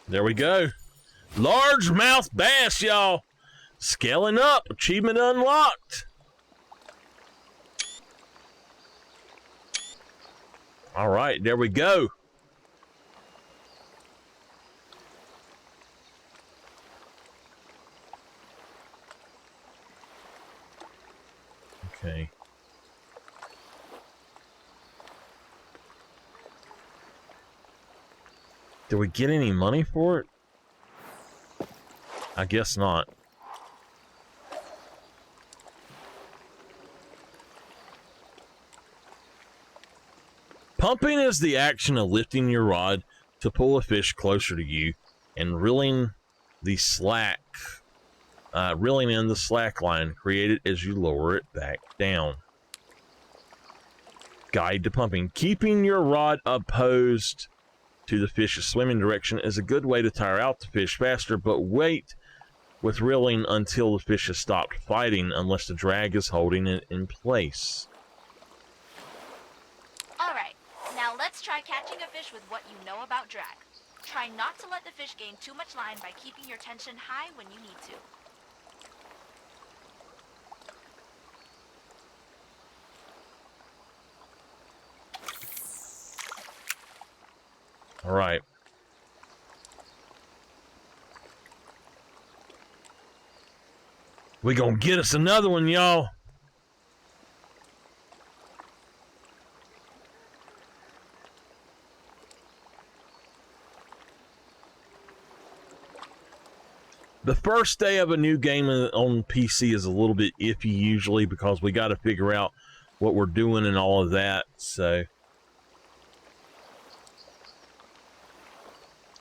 There we go. Largemouth bass, y'all. Scaling up. Achievement unlocked. All right, there we go. Okay. Did we get any money for it? I guess not. Pumping is the action of lifting your rod to pull a fish closer to you and reeling in the slack line created as you lower it back down. Guide to pumping. Keeping your rod opposed to the fish's swimming direction is a good way to tire out the fish faster, but wait with reeling until the fish has stopped fighting unless the drag is holding it in place. Alright, now let's try catching a fish with what you know about drag. Try not to let the fish gain too much line by keeping your tension high when you need to. All right. We gonna get us another one, y'all. The first day of a new game on PC is a little bit iffy usually because we got to figure out what we're doing and all of that. So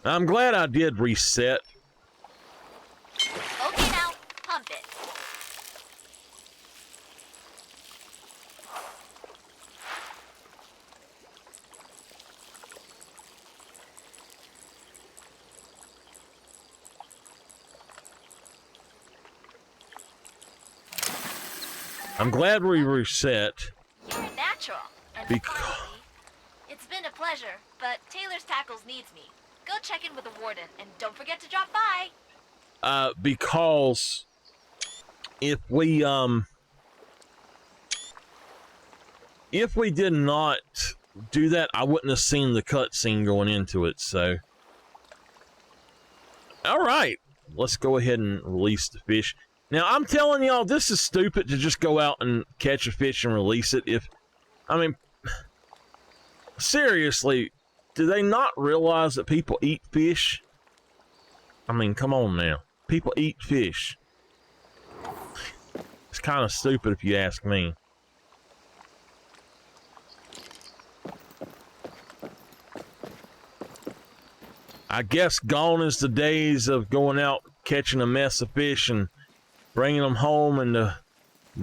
I'm glad I did reset. Okay, now, pump it. I'm glad we reset. You're a natural. And finally, it's been a pleasure, but Taylor's Tackles needs me. Go check in with the warden, and don't forget to drop by. Because if we did not do that, I wouldn't have seen the cutscene going into it. So, all right, let's go ahead and release the fish. Now, I'm telling y'all, this is stupid to just go out and catch a fish and release it. Seriously, do they not realize that people eat fish? I mean, come on now. People eat fish. It's kind of stupid if you ask me. I guess gone is the days of going out catching a mess of fish and bringing them home and the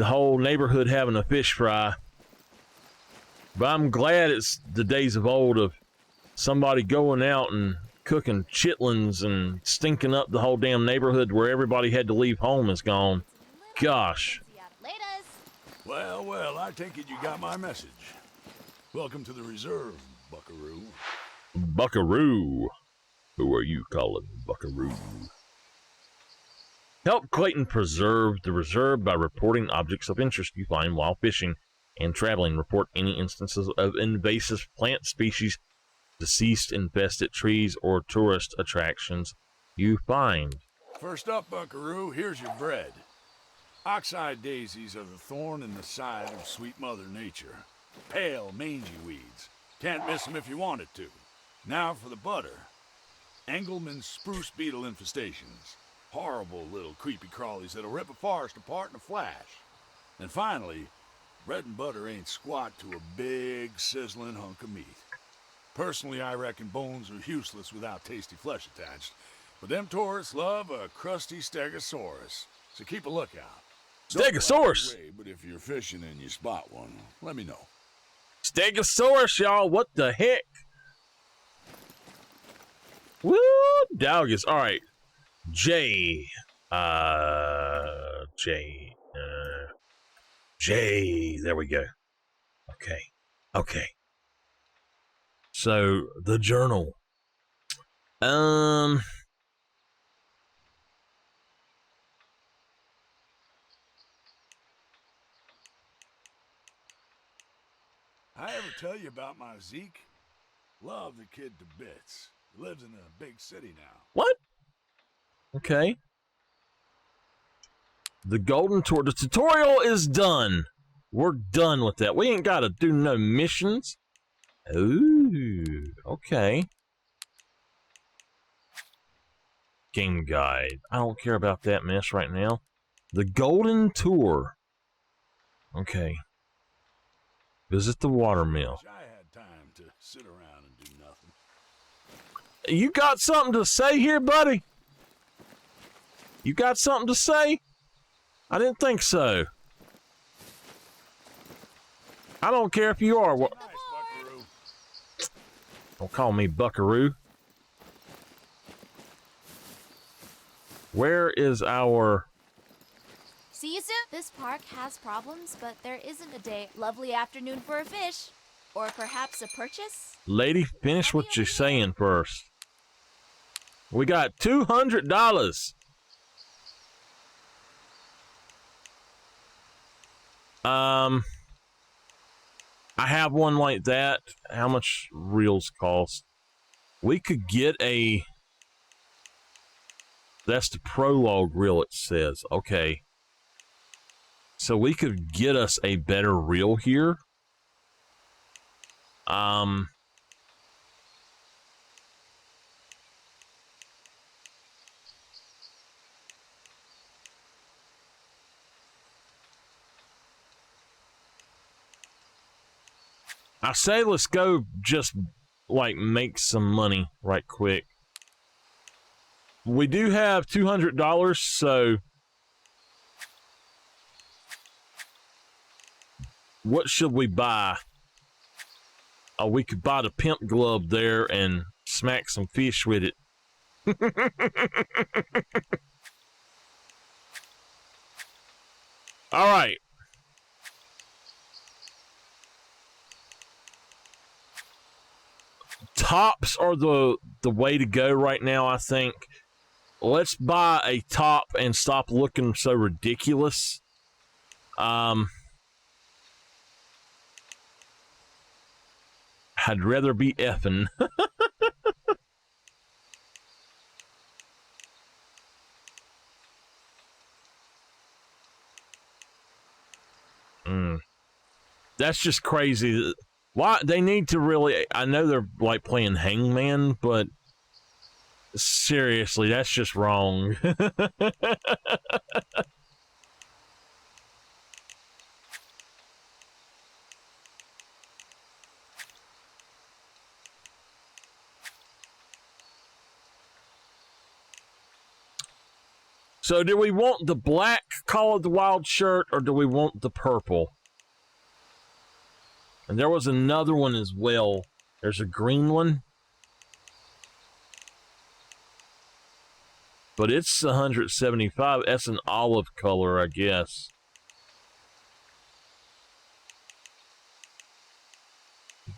whole neighborhood having a fish fry. But I'm glad it's the days of old of somebody going out and cooking chitlins and stinking up the whole damn neighborhood where everybody had to leave home is gone. Gosh. Laters. Well, well, I take it you got my message. Welcome to the reserve, Buckaroo. Buckaroo. Who are you calling Buckaroo? Help Clayton preserve the reserve by reporting objects of interest you find while fishing and traveling. Report any instances of invasive plant species, deceased infested trees, or tourist attractions you find. First up, Buckaroo, here's your bread. Oxeye daisies are the thorn in the side of sweet Mother Nature. Pale, mangy weeds. Can't miss them if you wanted to. Now for the butter. Engelmann's spruce beetle infestations. Horrible little creepy crawlies that'll rip a forest apart in a flash. And finally, bread and butter ain't squat to a big, sizzling hunk of meat. Personally, I reckon bones are useless without tasty flesh attached. But them tourists love a crusty stegosaurus. So keep a lookout. Stegosaurus! But if you're fishing and you spot one, let me know. Stegosaurus, y'all. What the heck? Woo! Doggies. All right. J. There we go. Okay. So, the journal. I ever tell you about my Zeke? Love the kid to bits. He lives in a big city now. What? Okay. The golden tour. The tutorial is done. We're done with that. We ain't got to do no missions. Ooh, okay. Game guide. I don't care about that mess right now. The golden tour. Okay. Visit the watermill. I had time to sit around and do nothing. You got something to say here, buddy? You got something to say? I didn't think so. I don't care if you are. Nice, Buckaroo. Don't call me Buckaroo. Where is our... See you soon. This park has problems, but there isn't a day. Lovely afternoon for a fish. Or perhaps a purchase? Lady, finish what you're saying first. We got $200. I have one like that. How much reels cost? We could get a... That's the prologue reel, it says. Okay. So we could get us a better reel here. I say let's go just like make some money right quick. We do have $200, so what should we buy? Oh, we could buy the pimp glove there and smack some fish with it. All right. Tops are the way to go right now, I think. Let's buy a top and stop looking so ridiculous. I'd rather be effing. That's just crazy. Why they need to really, I know they're like playing Hangman, but seriously, that's just wrong. So do we want the black Call of the Wild shirt or do we want the purple? And there was another one as well. There's a green one. But it's 175. That's an olive color, I guess.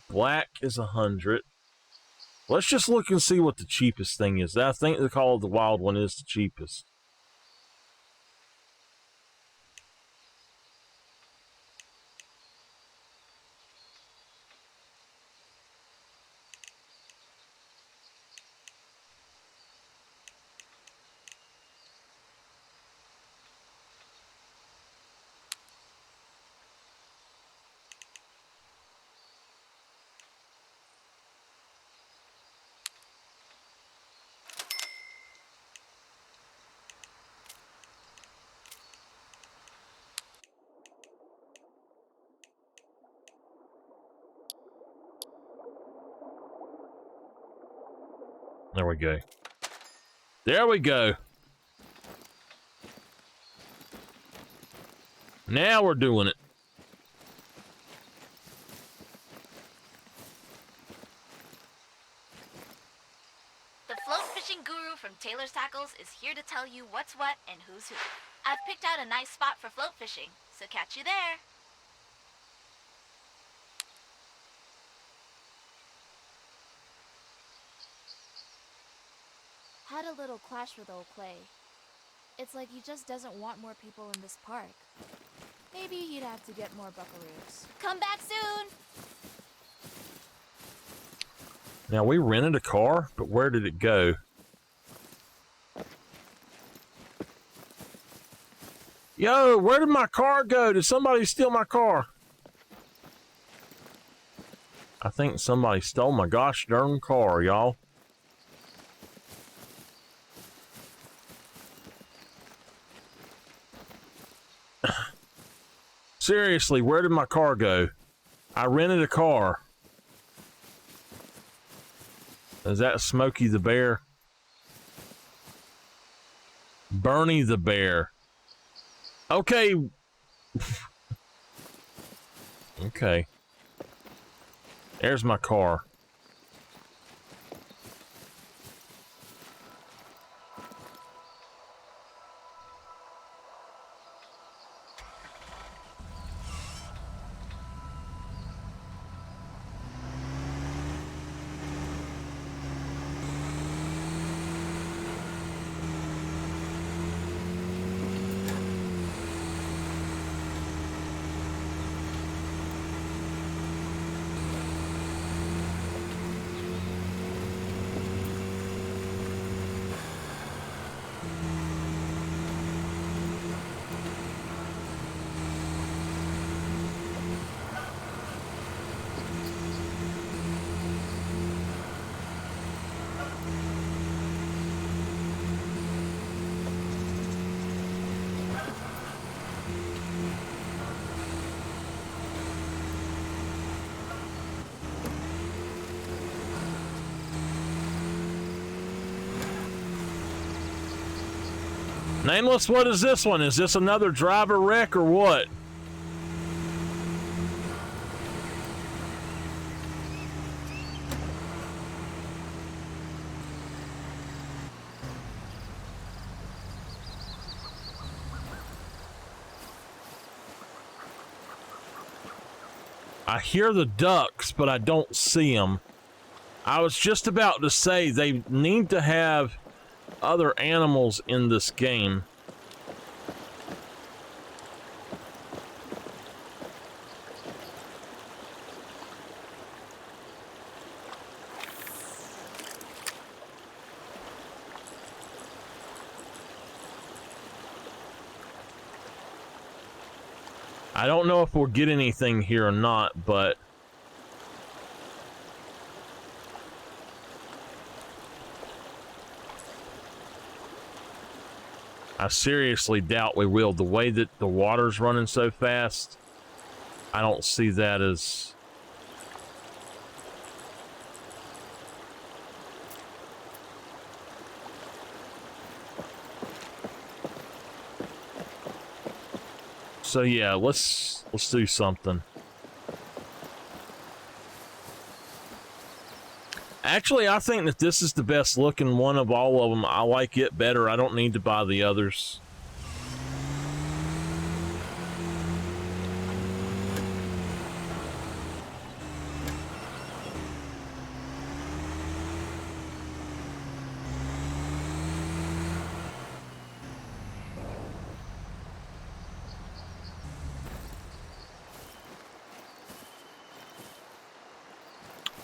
Black is 100. Let's just look and see what the cheapest thing is. I think the Call of the Wild one is the cheapest. There we go. There we go. Now we're doing it. The float fishing guru from Taylor's Tackles is here to tell you what's what and who's who. I've picked out a nice spot for float fishing, so catch you there. Had a little clash with old Clay. It's like he just doesn't want more people in this park. Maybe he'd have to get more buckaroos. Come back soon! Now, we rented a car, but where did it go? Yo, where did my car go? Did somebody steal my car? I think somebody stole my gosh darn car, y'all. Seriously, where did my car go? I rented a car. Is that Smokey the Bear? Bernie the Bear. Okay. Okay. There's my car. Nameless, what is this one? Is this another driver wreck or what? I hear the ducks, but I don't see them. I was just about to say they need to have other animals in this game. I don't know if we'll get anything here or not, but I seriously doubt we will. The way that the water's running so fast, I don't see that as... So yeah, let's do something. Actually, I think that this is the best looking one of all of them. I like it better. I don't need to buy the others.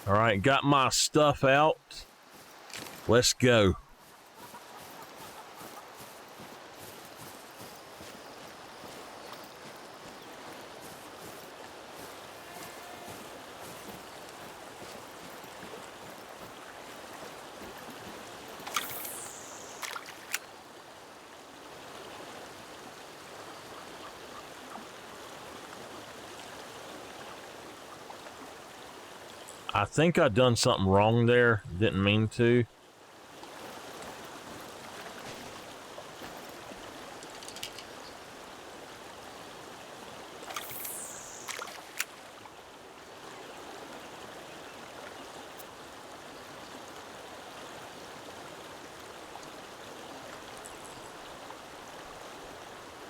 All right, got my stuff out. Let's go. I think I done something wrong there. Didn't mean to.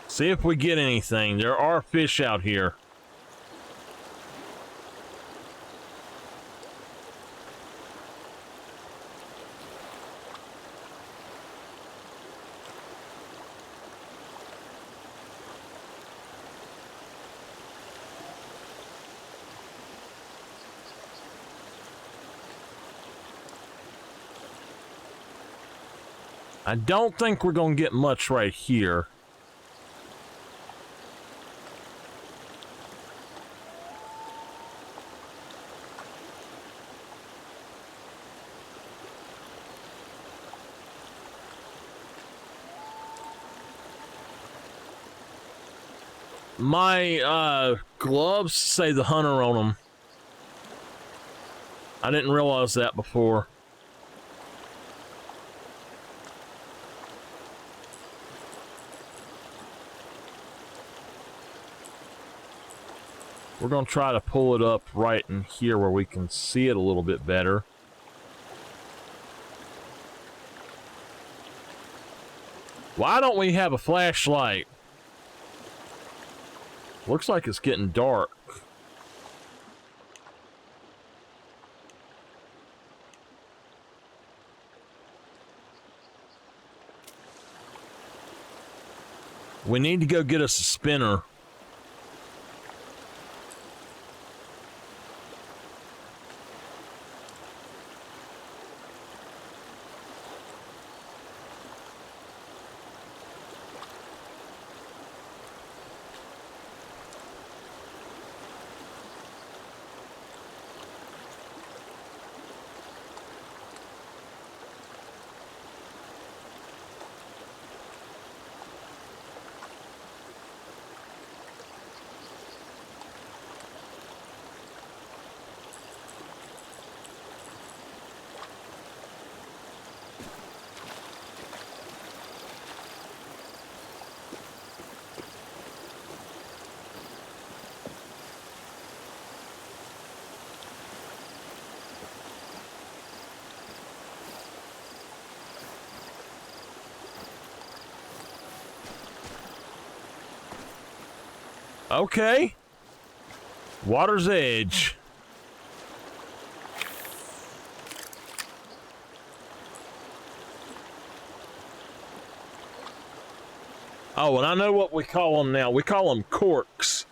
See if we get anything. There are fish out here. I don't think we're going to get much right here. My gloves say the hunter on them. I didn't realize that before. We're going to try to pull it up right in here where we can see it a little bit better. Why don't we have a flashlight? Looks like it's getting dark. We need to go get us a spinner. Okay. Water's edge. Oh, and I know what we call them now. We call them corks.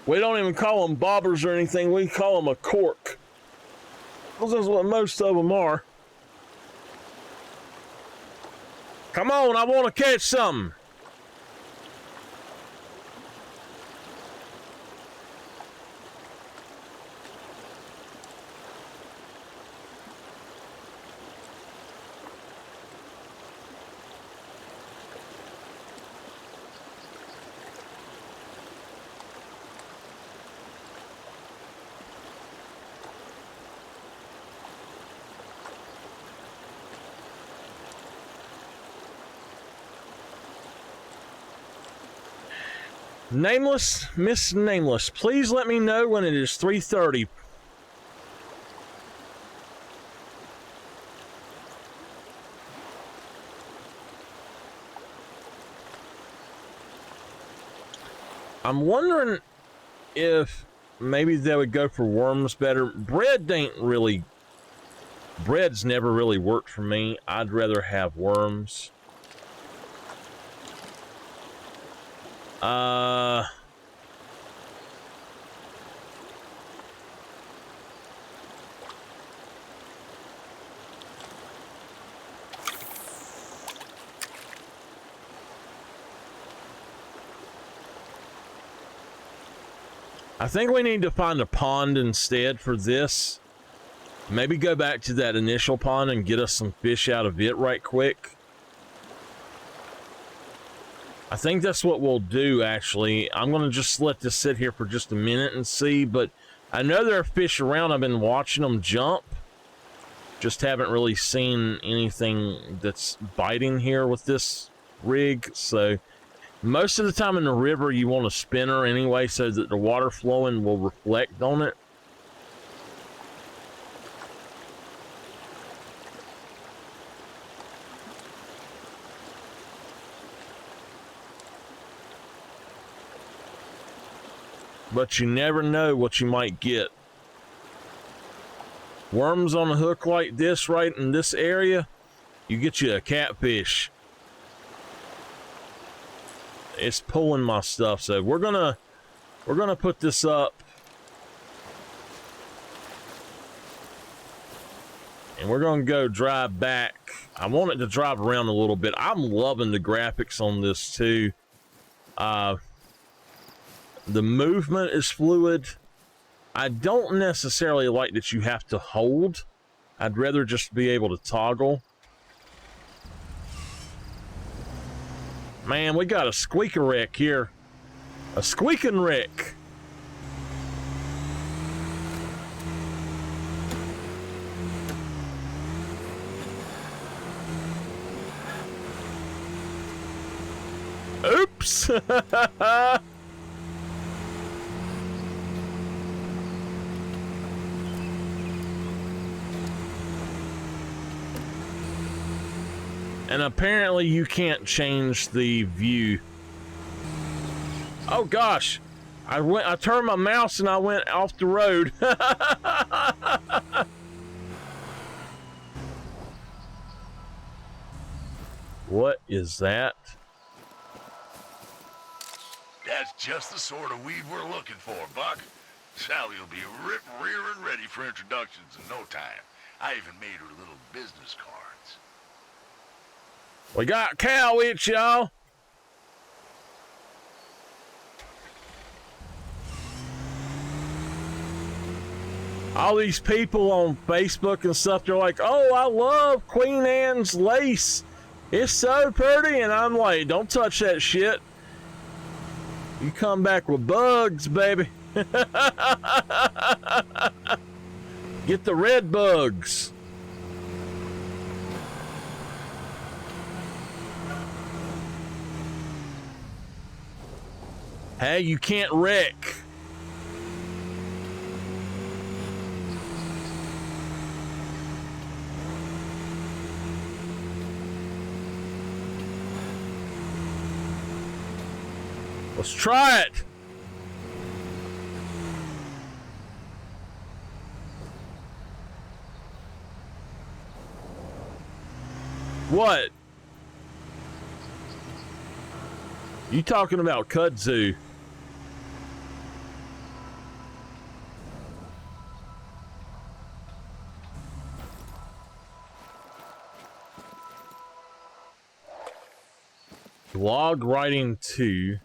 We don't even call them bobbers or anything. We call them a cork. Because that's what most of them are. Come on, I want to catch something. Nameless, Miss Nameless, please let me know when it is 3:30. I'm wondering if maybe they would go for worms better. Bread's never really worked for me. I'd rather have worms. I think we need to find a pond instead for this. Maybe go back to that initial pond and get us some fish out of it right quick. I think that's what we'll do, actually. I'm going to just let this sit here for just a minute and see, but I know there are fish around. I've been watching them jump. Just haven't really seen anything that's biting here with this rig, so most of the time in the river you want a spinner anyway so that the water flowing will reflect on it. But you never know what you might get. Worms on a hook like this right in this area, you get you a catfish. It's pulling my stuff, so we're gonna put this up. And we're gonna go drive back. I want it to drive around a little bit. I'm loving the graphics on this too. The movement is fluid. I don't necessarily like that you have to hold. I'd rather just be able to toggle. Man, we got a squeaker wreck here. A squeaking wreck. Oops. And apparently you can't change the view. Oh gosh. I turned my mouse and I went off the road. What is that? That's just the sort of weed we're looking for, Buck. Sally will be rip, rearing ready for introductions in no time. I even made her little business cards. We got cow itch, y'all. All these people on Facebook and stuff, they're like, oh, I love Queen Anne's lace. It's so pretty. And I'm like, don't touch that shit. You come back with bugs, baby. Get the red bugs. Hey, you can't wreck. Let's try it. What? You talking about kudzu? Log writing 2.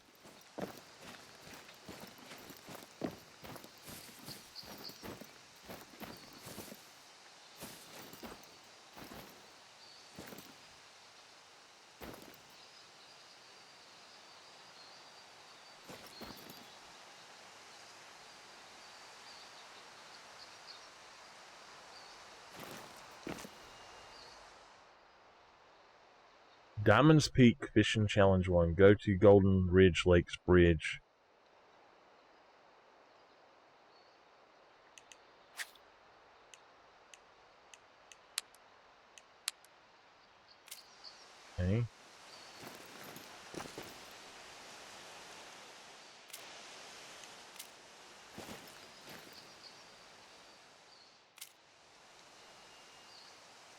Diamonds Peak Fishing Challenge 1. Go to Golden Ridge Lakes Bridge. Okay.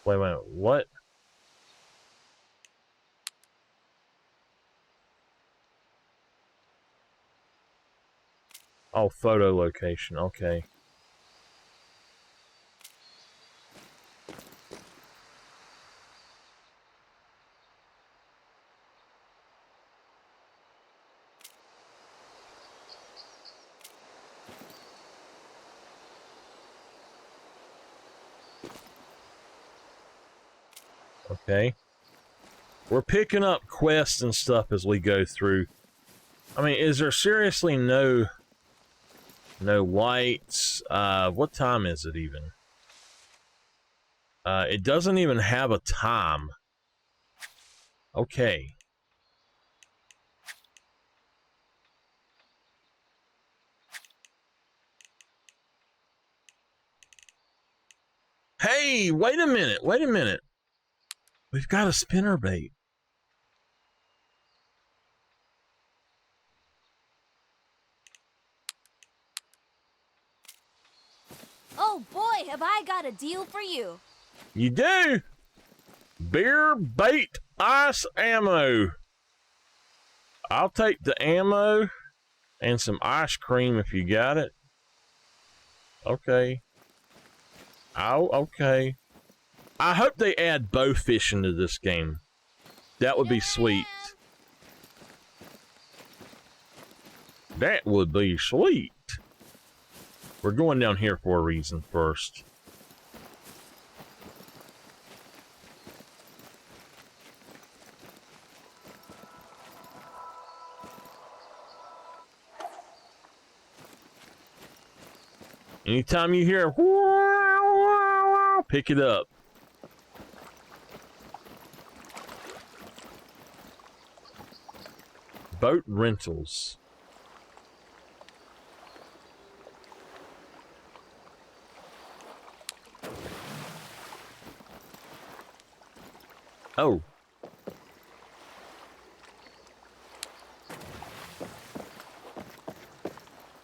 Wait a minute, what? Oh, photo location, okay. Okay. We're picking up quests and stuff as we go through. I mean, is there seriously no lights? What time is it even? It doesn't even have a time. Okay. Hey, wait a minute. We've got a spinnerbait. Oh boy, have I got a deal for you. You do? Beer, bait, ice, ammo. I'll take the ammo and some ice cream if you got it. Okay. Oh, okay. I hope they add bow fishing to this game. That would be sweet. That would be sweet. We're going down here for a reason first. Anytime you hear pick it up. Boat rentals. Oh.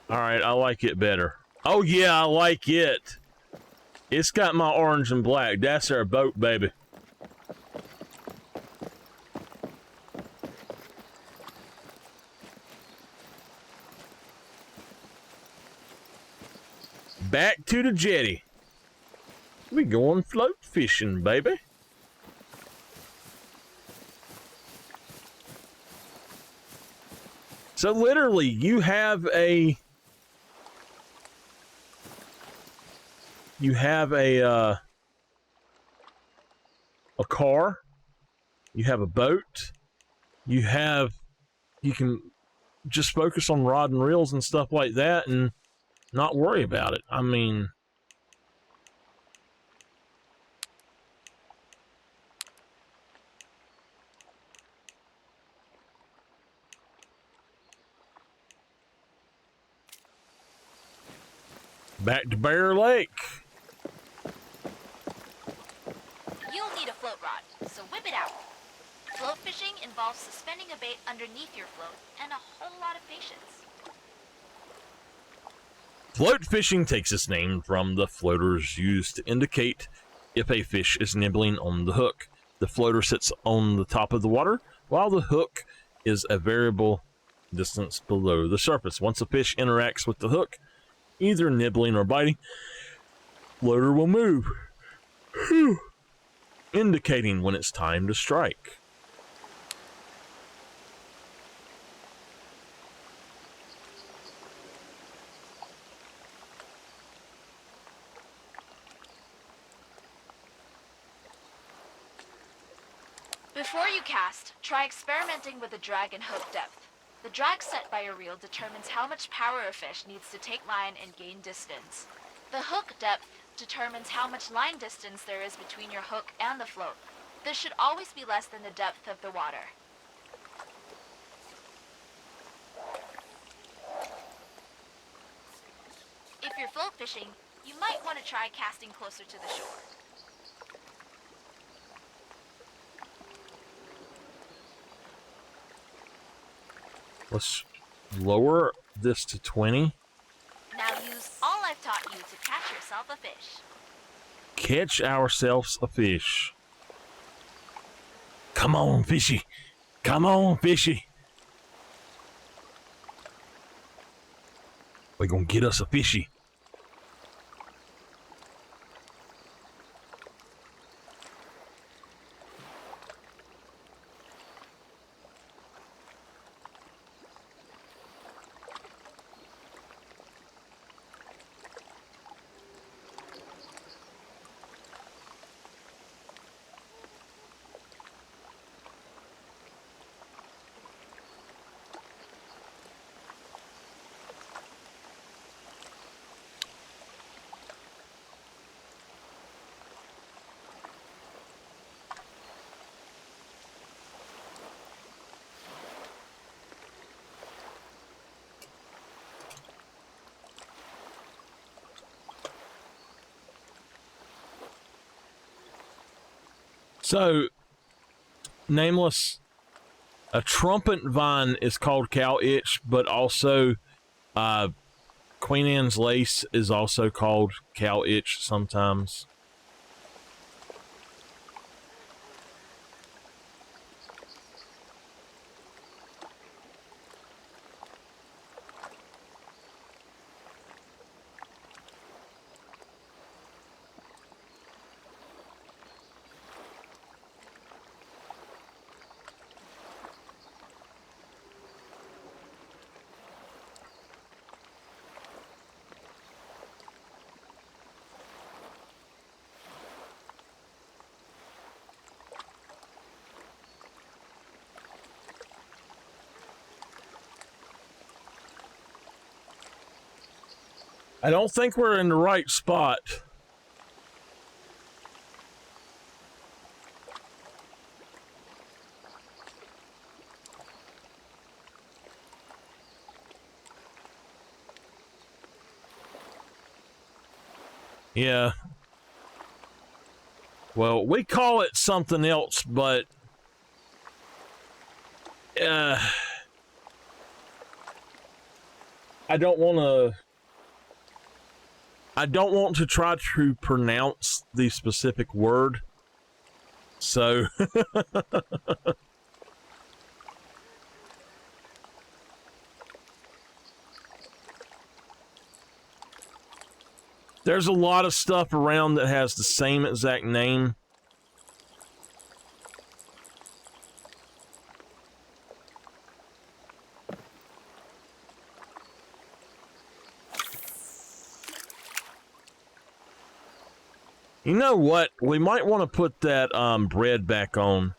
All right, I like it better. Oh yeah, I like it. It's got my orange and black. That's our boat, baby. Back to the jetty. We going float fishing, baby. So literally, you have a car, you have a boat, you can just focus on rod and reels and stuff like that and not worry about it. I mean, back to Bear Lake. You'll need a float rod, so whip it out. Float fishing involves suspending a bait underneath your float and a whole lot of patience. Float fishing takes its name from the floaters used to indicate if a fish is nibbling on the hook. The floater sits on the top of the water, while the hook is a variable distance below the surface. Once a fish interacts with the hook, either nibbling or biting, floater will move, indicating when it's time to strike. Before you cast, try experimenting with the drag and hook depth. The drag set by a reel determines how much power a fish needs to take line and gain distance. The hook depth determines how much line distance there is between your hook and the float. This should always be less than the depth of the water. If you're float fishing, you might want to try casting closer to the shore. Let's lower this to 20. Now use all I've taught you to catch yourself a fish. Catch ourselves a fish. Come on, fishy. Come on, fishy. We're gonna get us a fishy. So, Nameless, a trumpet vine is called cow itch, but also Queen Anne's lace is also called cow itch sometimes. I don't think we're in the right spot. Yeah. Well, we call it something else, but I don't want to try to pronounce the specific word. So there's a lot of stuff around that has the same exact name. You know what? We might want to put that bread back on.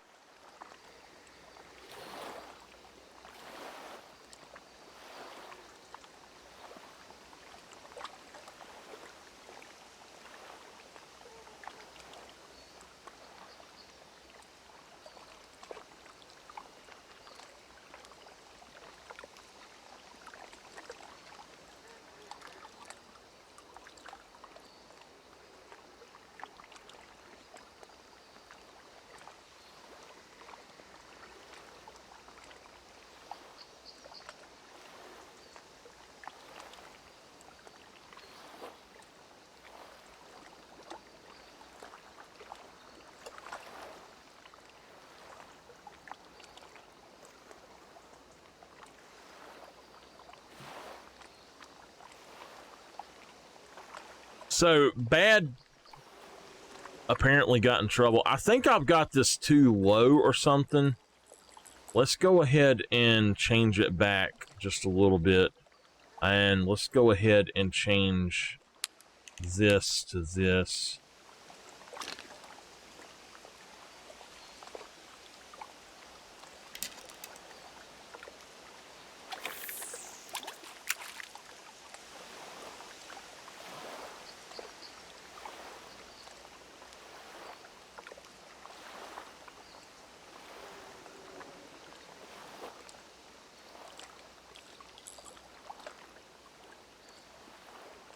So Bad apparently got in trouble. I think I've got this too low or something. Let's go ahead and change it back just a little bit. And let's go ahead and change this to this.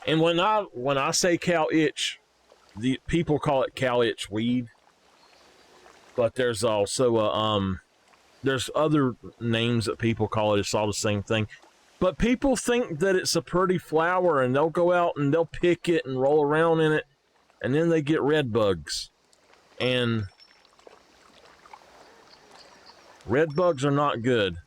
And when I say cow itch, the people call it cow itch weed, but there's also there's other names that people call it. It's all the same thing. But people think that it's a pretty flower, and they'll go out and they'll pick it and roll around in it, and then they get red bugs. And red bugs are not good.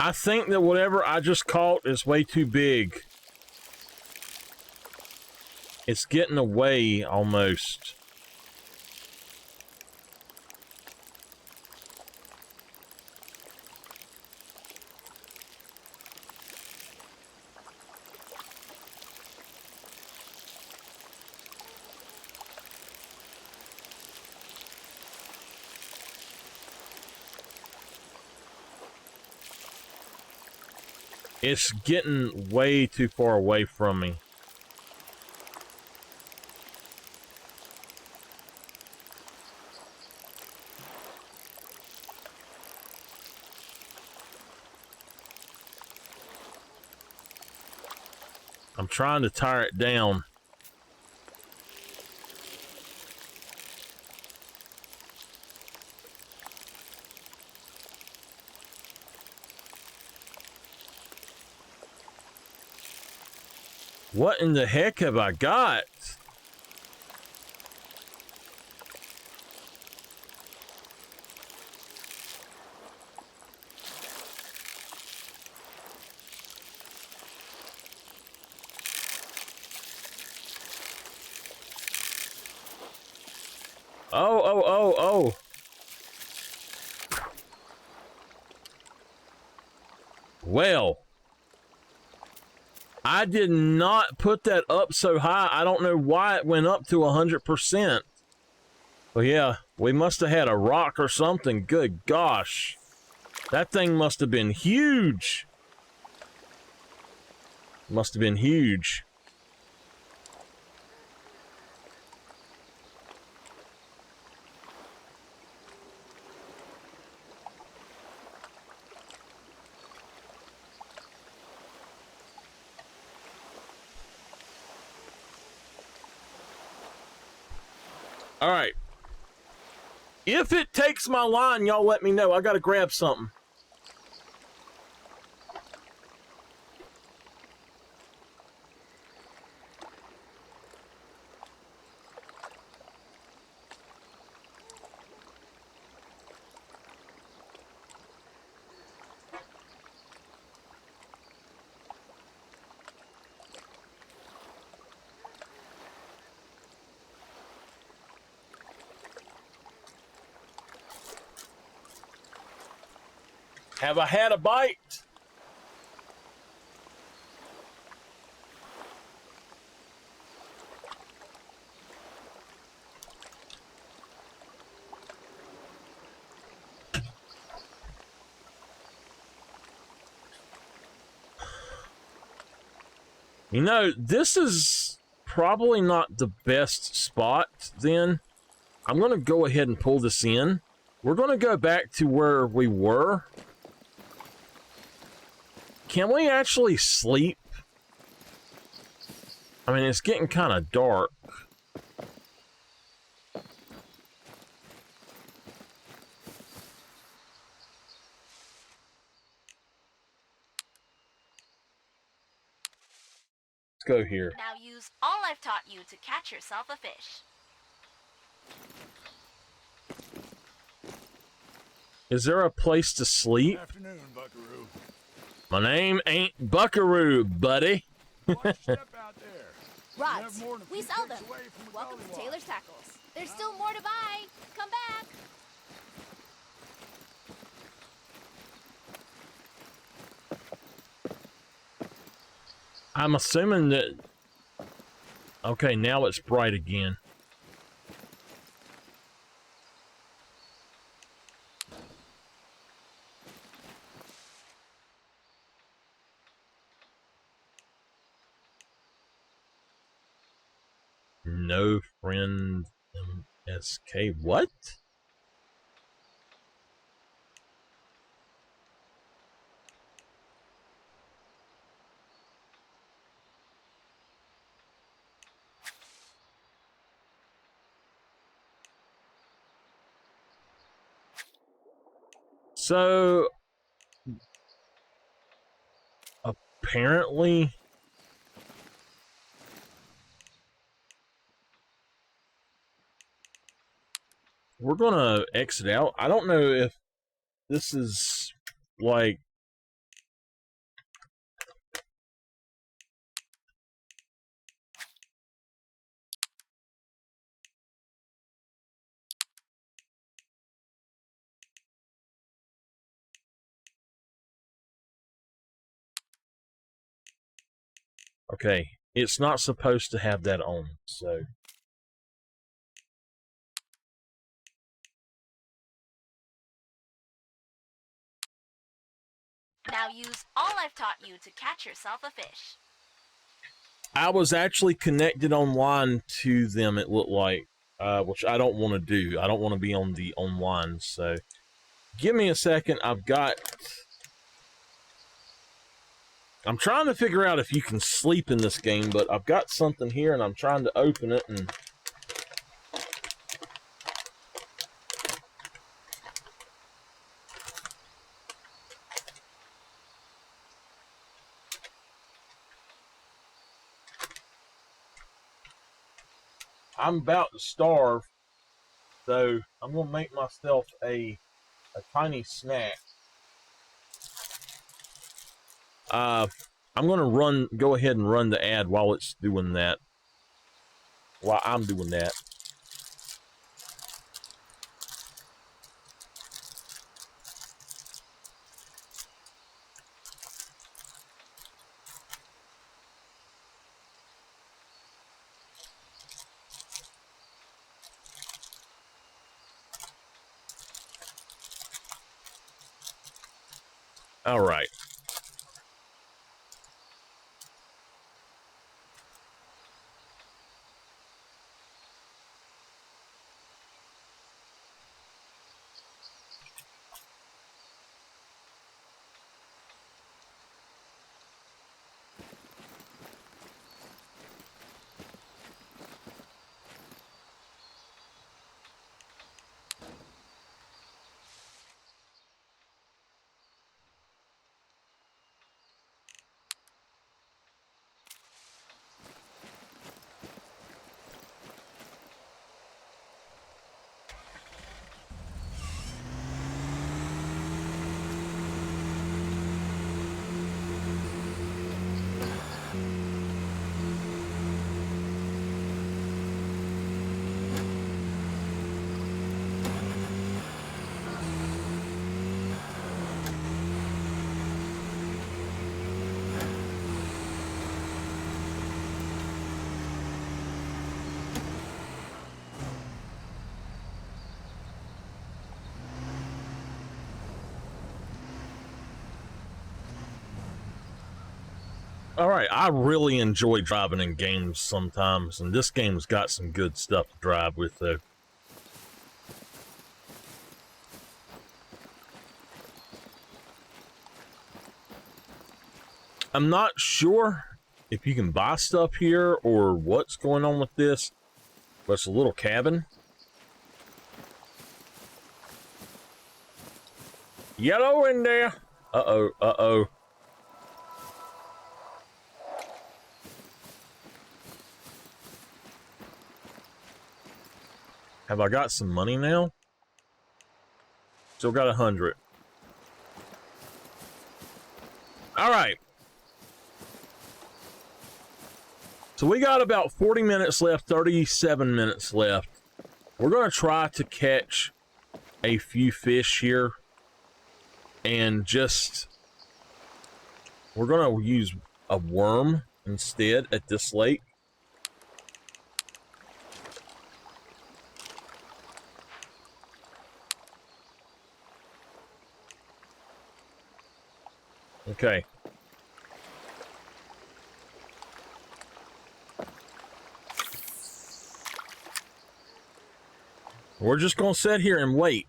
I think that whatever I just caught is way too big. It's getting away almost. It's getting way too far away from me. I'm trying to tire it down. What in the heck have I got? Oh. Well, I did not put that up so high. I don't know why it went up to 100%. Well, yeah, we must have had a rock or something. Good gosh. That thing must have been huge. Must have been huge. All right. If it takes my line, y'all let me know. I got to grab something. Have I had a bite? You know, this is probably not the best spot then. I'm going to go ahead and pull this in. We're going to go back to where we were. Can we actually sleep? I mean, it's getting kind of dark. Let's go here. Now use all I've taught you to catch yourself a fish. Is there a place to sleep? Afternoon, Buckaroo. My name ain't Buckaroo, buddy. Watch step out there. Rods. more than a We few sell kicks them. away from the Welcome to Goldilocks. Taylor's Tackles. There's still more to buy. Come back. I'm assuming that... Okay, now it's bright again. No friend MSK. What? So apparently we're gonna exit out. I don't know if this is like okay, it's not supposed to have that on, so Now use all I've taught you to catch yourself a fish. I was actually connected online to them, it looked like, which I don't want to do. I don't want to be on the online, so give me a second. I'm trying to figure out if you can sleep in this game, but I've got something here and I'm trying to open it and I'm about to starve, so I'm gonna make myself a tiny snack. I'm gonna go ahead and run the ad while it's doing that. While I'm doing that. All right. All right, I really enjoy driving in games sometimes, and this game's got some good stuff to drive with, though. I'm not sure if you can buy stuff here or what's going on with this, but it's a little cabin. Yellow in there. Uh-oh, uh-oh. Have I got some money now? Still got 100. All right. So we got about 40 minutes left, 37 minutes left. We're going to try to catch a few fish here. And just... we're going to use a worm instead at this lake. Okay. We're just going to sit here and wait.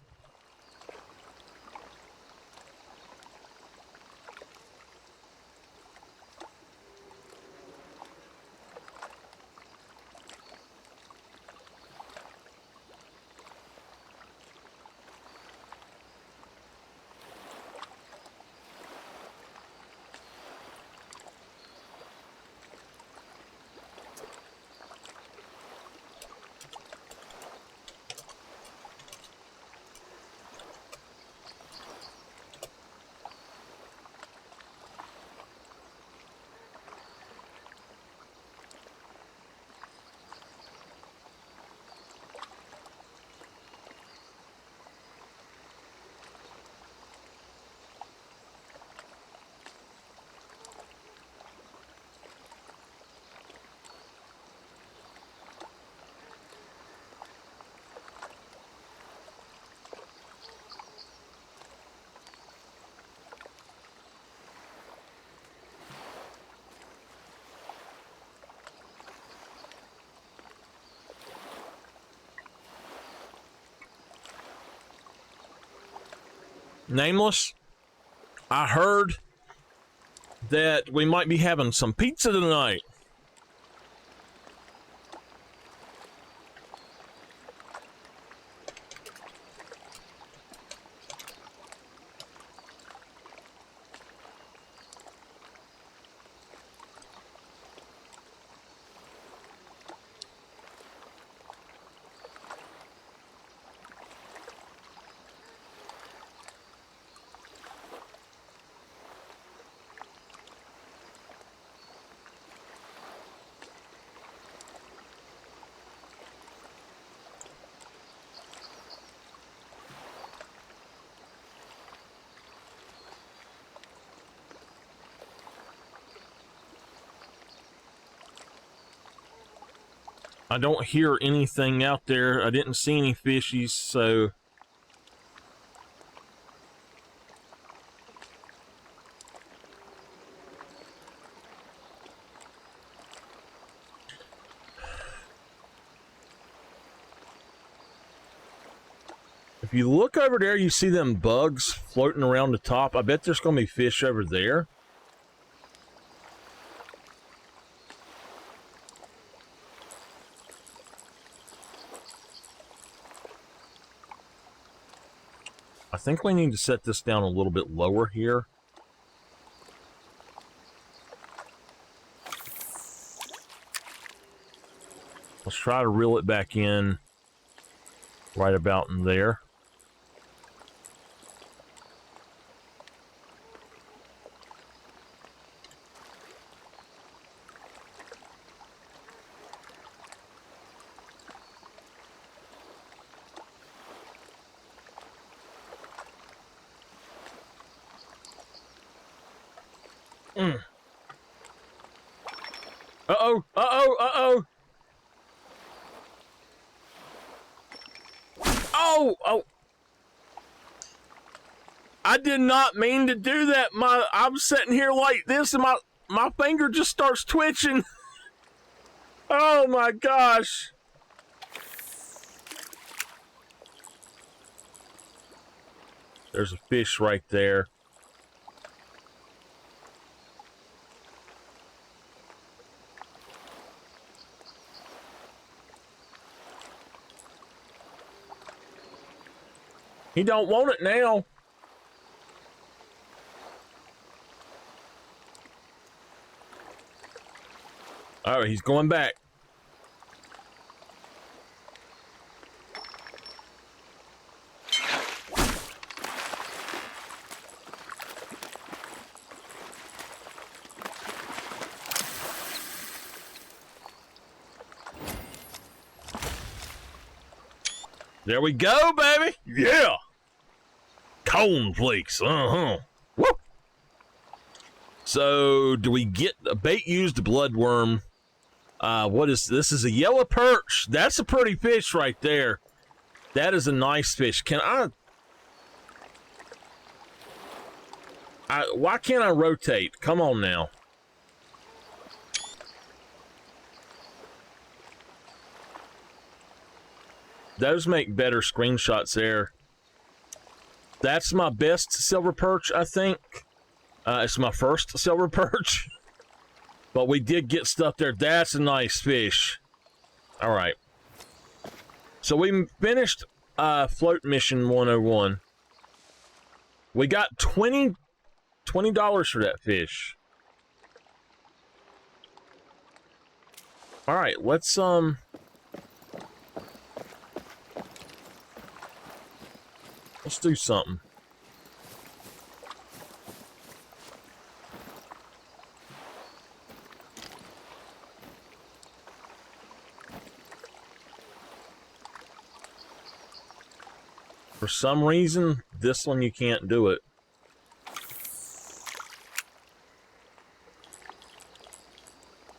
Nameless, I heard that we might be having some pizza tonight. I don't hear anything out there. I didn't see any fishies, so... if you look over there, you see them bugs floating around the top. I bet there's going to be fish over there. I think we need to set this down a little bit lower here. Let's try to reel it back in right about in there. Uh-oh, uh-oh, uh-oh. Oh, oh. I did not mean to do that. I'm sitting here like this and my finger just starts twitching. Oh my gosh. There's a fish right there. He don't want it now. All right, he's going back. There we go, baby. Yeah. Cornflakes. Uh-huh. Woo. So, do we get a bait used bloodworm? What is this? Is a yellow perch. That's a pretty fish right there. That is a nice fish. Can why can't I rotate? Come on now. Those make better screenshots there. That's my best silver perch, I think. It's my first silver perch. But we did get stuff there. That's a nice fish. All right. So we finished Float Mission 101. We got $20 for that fish. All right, let's do something. For some reason, this one you can't do it.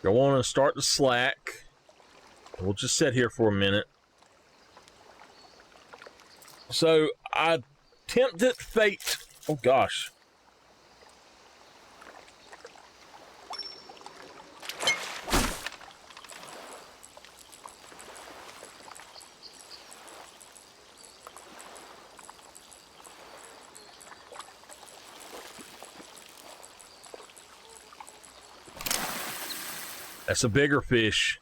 Go on and start the slack. We'll just sit here for a minute. So, I tempted fate. Oh, gosh. That's a bigger fish.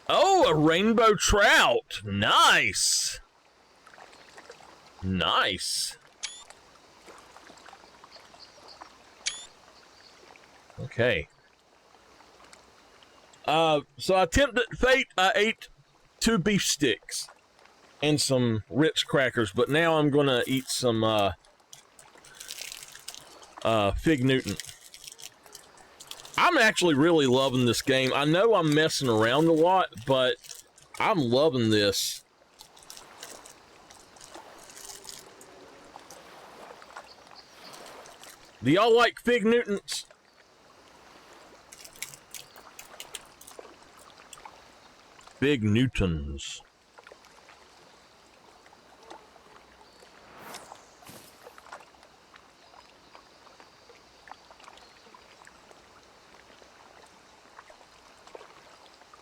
Oh, a rainbow trout. Nice. Nice. Okay. So I tempted fate. I ate 2 beef sticks and some Ritz crackers, but now I'm gonna eat some Fig Newton. I'm actually really loving this game. I know I'm messing around a lot, but I'm loving this. Do y'all like Fig Newtons? Fig Newtons.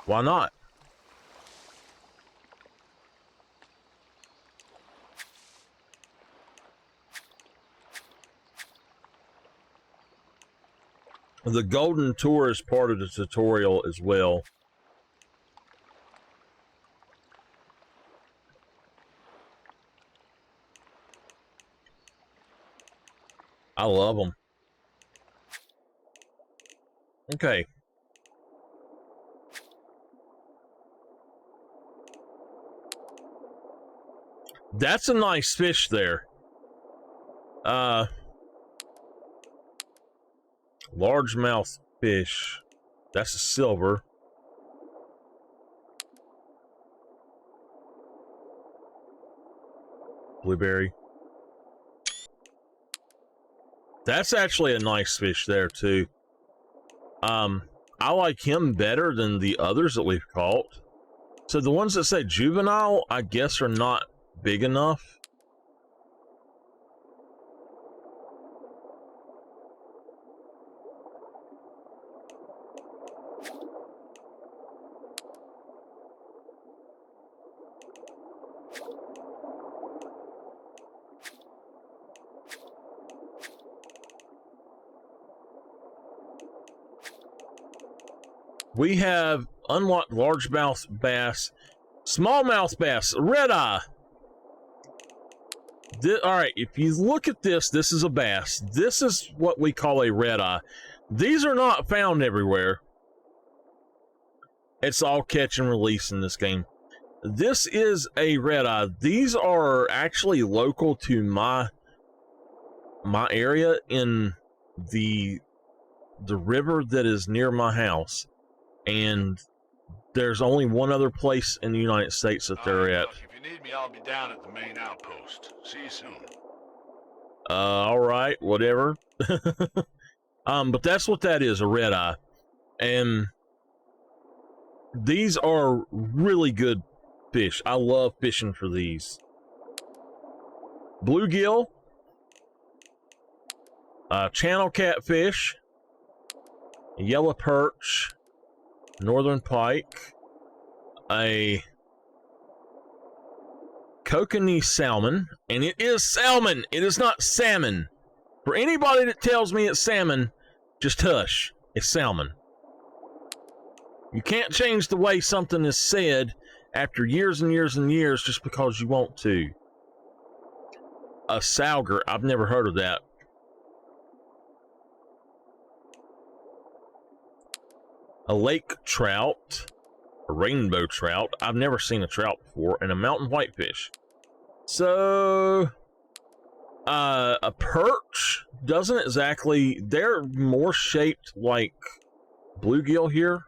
Why not? The golden tour is part of the tutorial as well. I love them. Okay. That's a nice fish there. Largemouth fish. That's a silver. Blueberry. That's actually a nice fish there too. I like him better than the others that we've caught. So the ones that say juvenile, I guess, are not big enough. We have unlocked largemouth bass, smallmouth bass, red eye. All right, if you look at this, this is a bass. This is what we call a red eye. These are not found everywhere. It's all catch and release in this game. This is a red eye. These are actually local to my area in the river that is near my house, and there's only one other place in the United States that they're at. If you need me, I'll be down at the main outpost. See you soon. All right, whatever. But that's what that is, a red eye. And these are really good fish. I love fishing for these. Bluegill, channel catfish, yellow perch, northern pike, a kokanee salmon, and it is salmon. It is not salmon. For anybody that tells me it's salmon, just hush. It's salmon. You can't change the way something is said after years and years and years just because you want to. A sauger. I've never heard of that. A lake trout, a rainbow trout. I've never seen a trout before, and a mountain whitefish. So, a perch doesn't exactly. They're more shaped like bluegill here.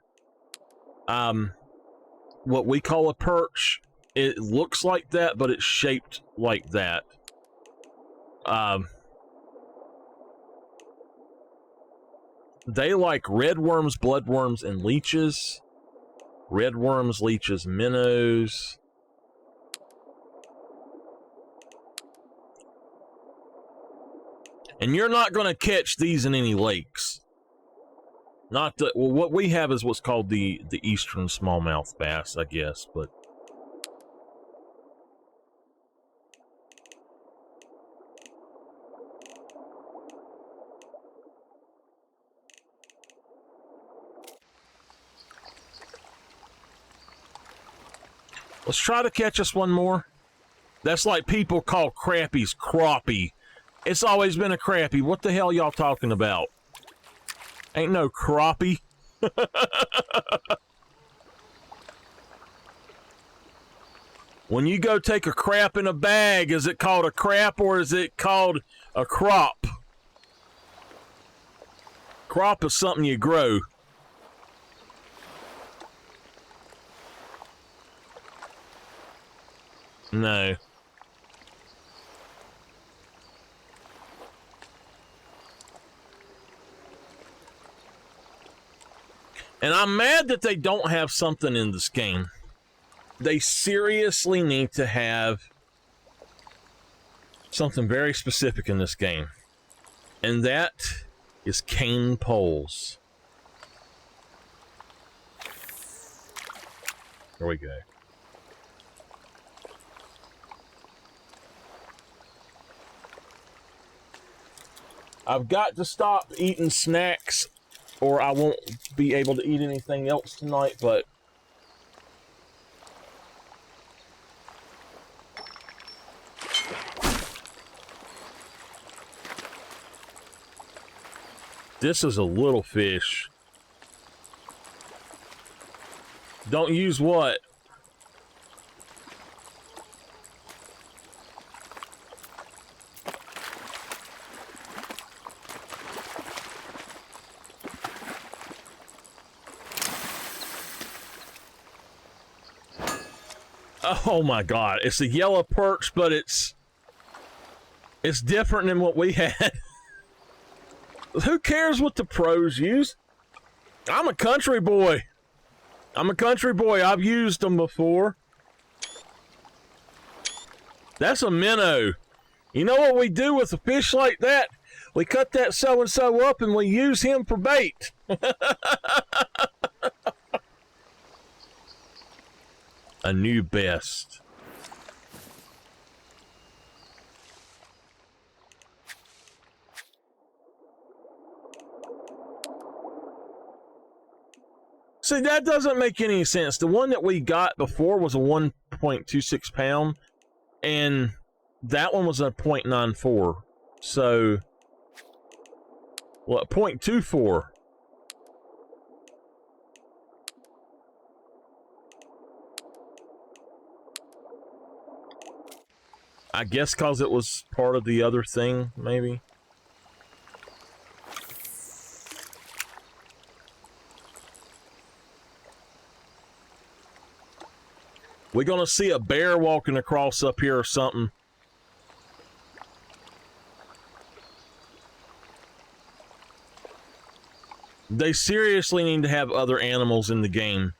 What we call a perch, it looks like that, but it's shaped like that. They like redworms, bloodworms, and leeches. Redworms, leeches, minnows. And you're not going to catch these in any lakes. Not the, well, what we have is what's called the eastern smallmouth bass, I guess, but let's try to catch us one more. That's like people call crappies crappie. It's always been a crappie. What the hell y'all talking about? Ain't no crappie. When you go take a crap in a bag, is it called a crap or is it called a crop? Crop is something you grow. No. And I'm mad that they don't have something in this game. They seriously need to have something very specific in this game. And that is cane poles. Here we go. I've got to stop eating snacks or I won't be able to eat anything else tonight, but this is a little fish. Don't use what? Oh my God, it's a yellow perch, but it's different than what we had. Who cares what the pros use? I'm a country boy. I've used them before. That's a minnow. You know what we do with a fish like that? We cut that so-and-so up and we use him for bait. A new best. See, that doesn't make any sense. The one that we got before was a 1.26 pound, and that one was a 0.94. So, what, 0.24? I guess because it was part of the other thing, maybe. We're gonna see a bear walking across up here or something. They seriously need to have other animals in the game.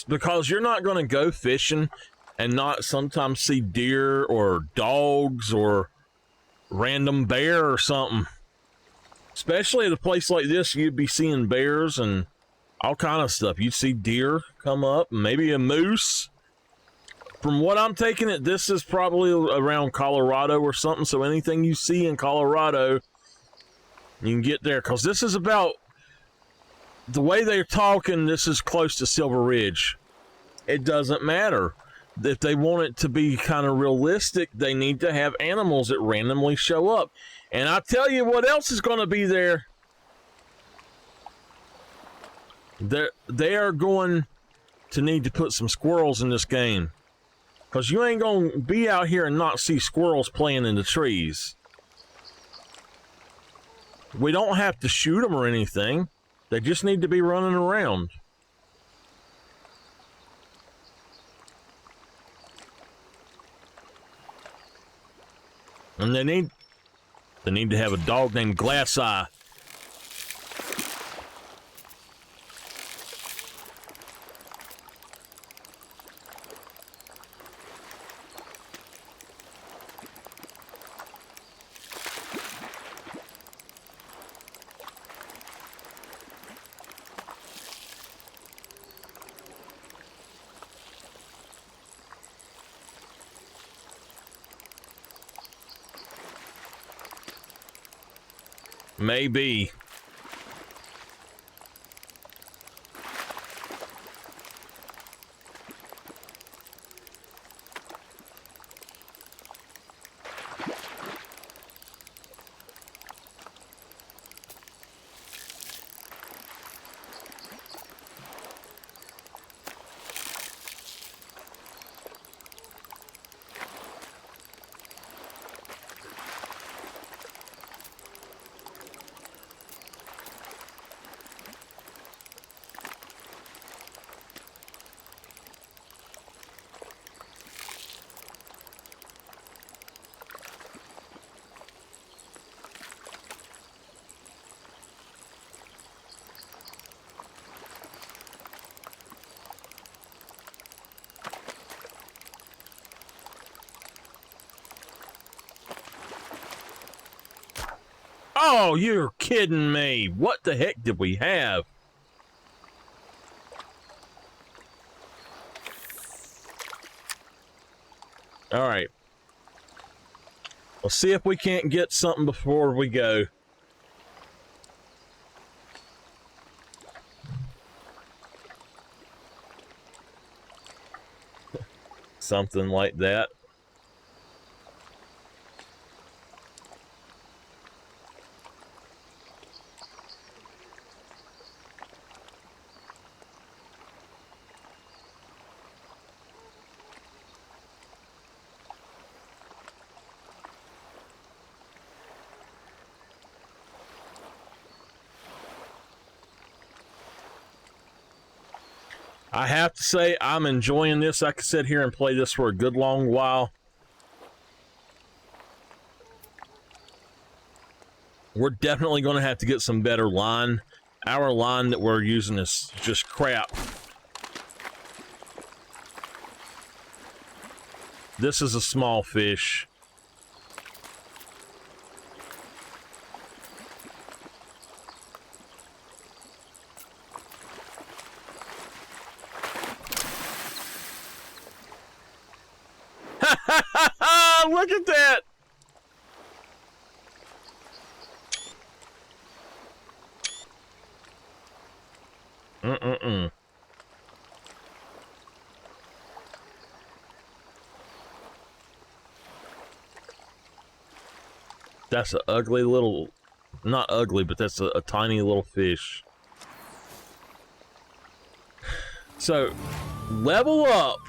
Because you're not going to go fishing and not sometimes see deer or dogs or random bear or something. Especially at a place like this, you'd be seeing bears and all kind of stuff. You'd see deer come up, maybe a moose. From what I'm taking it, this is probably around Colorado or something. So anything you see in Colorado, you can get there. Because this is about, the way they're talking, this is close to Silver Ridge. It doesn't matter. If they want it to be kind of realistic, they need to have animals that randomly show up. And I tell you what else is going to be there. They are going to need to put some squirrels in this game. Because you ain't going to be out here and not see squirrels playing in the trees. We don't have to shoot them or anything. They just need to be running around. And they need to have a dog named Glass Eye. Maybe. Oh, you're kidding me. What the heck did we have? All right. Let's see if we can't get something before we go. Something like that. I have to say, I'm enjoying this. I could sit here and play this for a good long while. We're definitely going to have to get some better line. Our line that we're using is just crap. This is a small fish. Look at that. Mm-mm-mm. That's an ugly little, not ugly, but that's a tiny little fish. So, level up.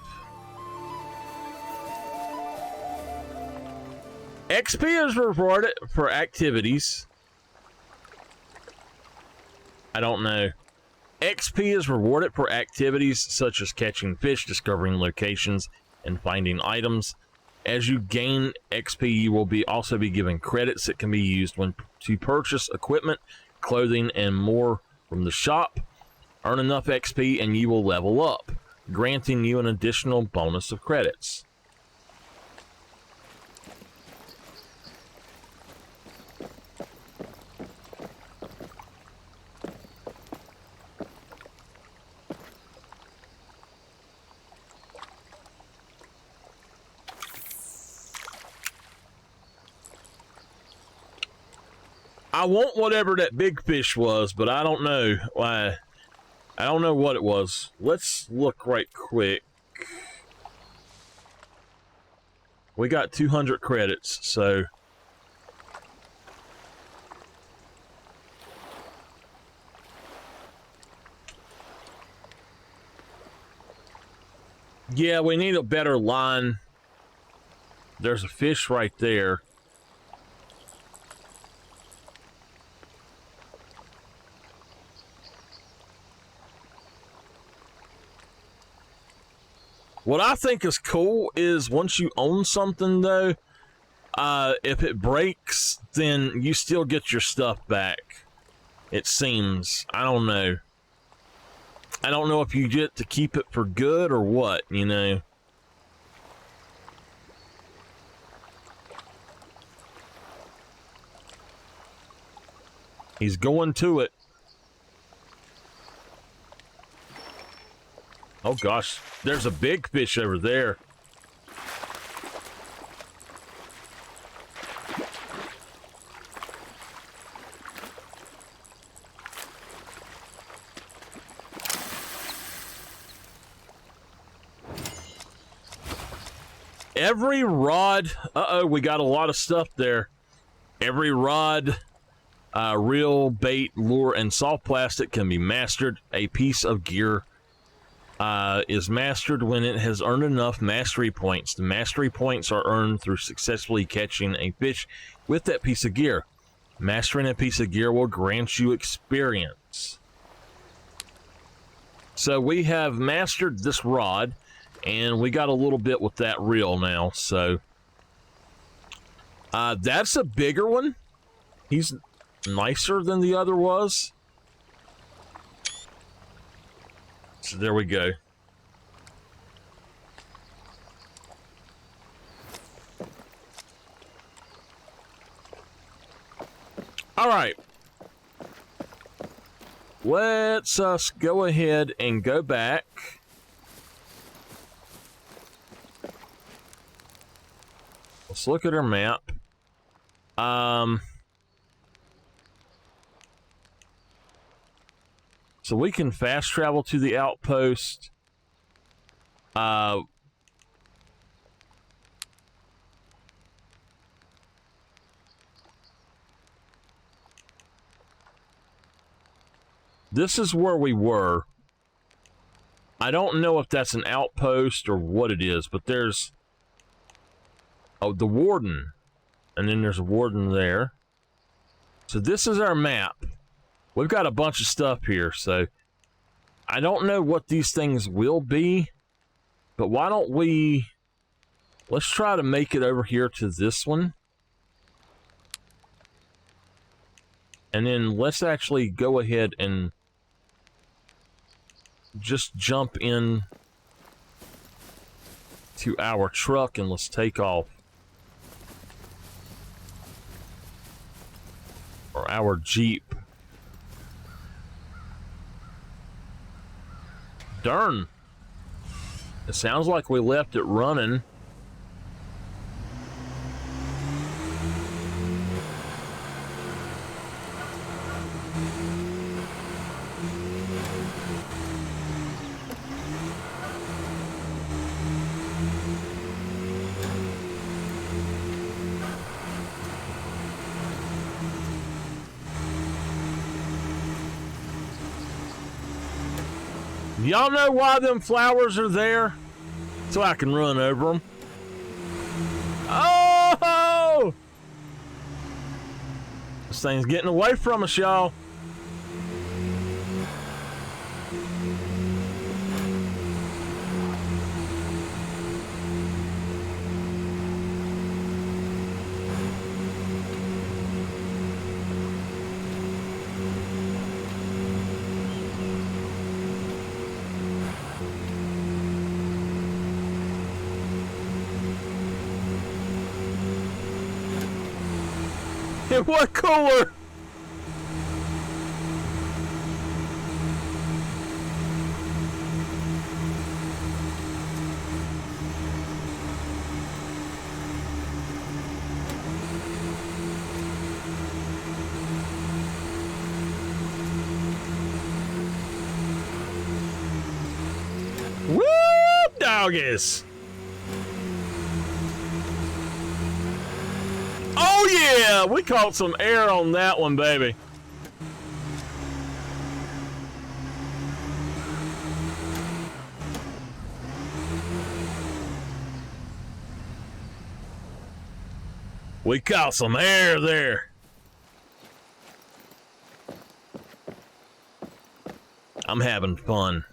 XP is rewarded for activities. I don't know. XP is rewarded for activities such as catching fish, discovering locations, and finding items. As you gain XP, you will also be given credits that can be used to purchase equipment, clothing, and more from the shop. Earn enough XP and you will level up, granting you an additional bonus of credits. I want whatever that big fish was, but I don't know why. I don't know what it was. Let's look right quick. We got 200 credits, so... Yeah, we need a better line. There's a fish right there. What I think is cool is once you own something, though, if it breaks, then you still get your stuff back. It seems. I don't know. I don't know if you get to keep it for good or what, you know. He's going to it. Oh gosh, there's a big fish over there. Every rod, we got a lot of stuff there. Every rod, reel, bait, lure, and soft plastic can be mastered. A piece of gear is mastered when it has earned enough mastery points. The mastery points are earned through successfully catching a fish with that piece of gear. Mastering a piece of gear will grant you experience. So we have mastered this rod, and we got a little bit with that reel now. So that's a bigger one. He's nicer than the other was. So there we go. All right. Let's go ahead and go back. Let's look at our map. So we can fast travel to the outpost. This is where we were. I don't know if that's an outpost or what it is, but there's... Oh, the warden. And then there's a warden there. So this is our map. We've got a bunch of stuff here, so... I don't know what these things will be, but why don't we... Let's try to make it over here to this one. And then let's actually go ahead and just jump in to our truck and let's take off. Or our Jeep. Darn. It sounds like we left it running. Y'all know why them flowers are there? So I can run over them. Oh! This thing's getting away from us, y'all. What cooler? Woo, doggies! Oh yeah, we caught some air on that one, baby. We caught some air there. I'm having fun.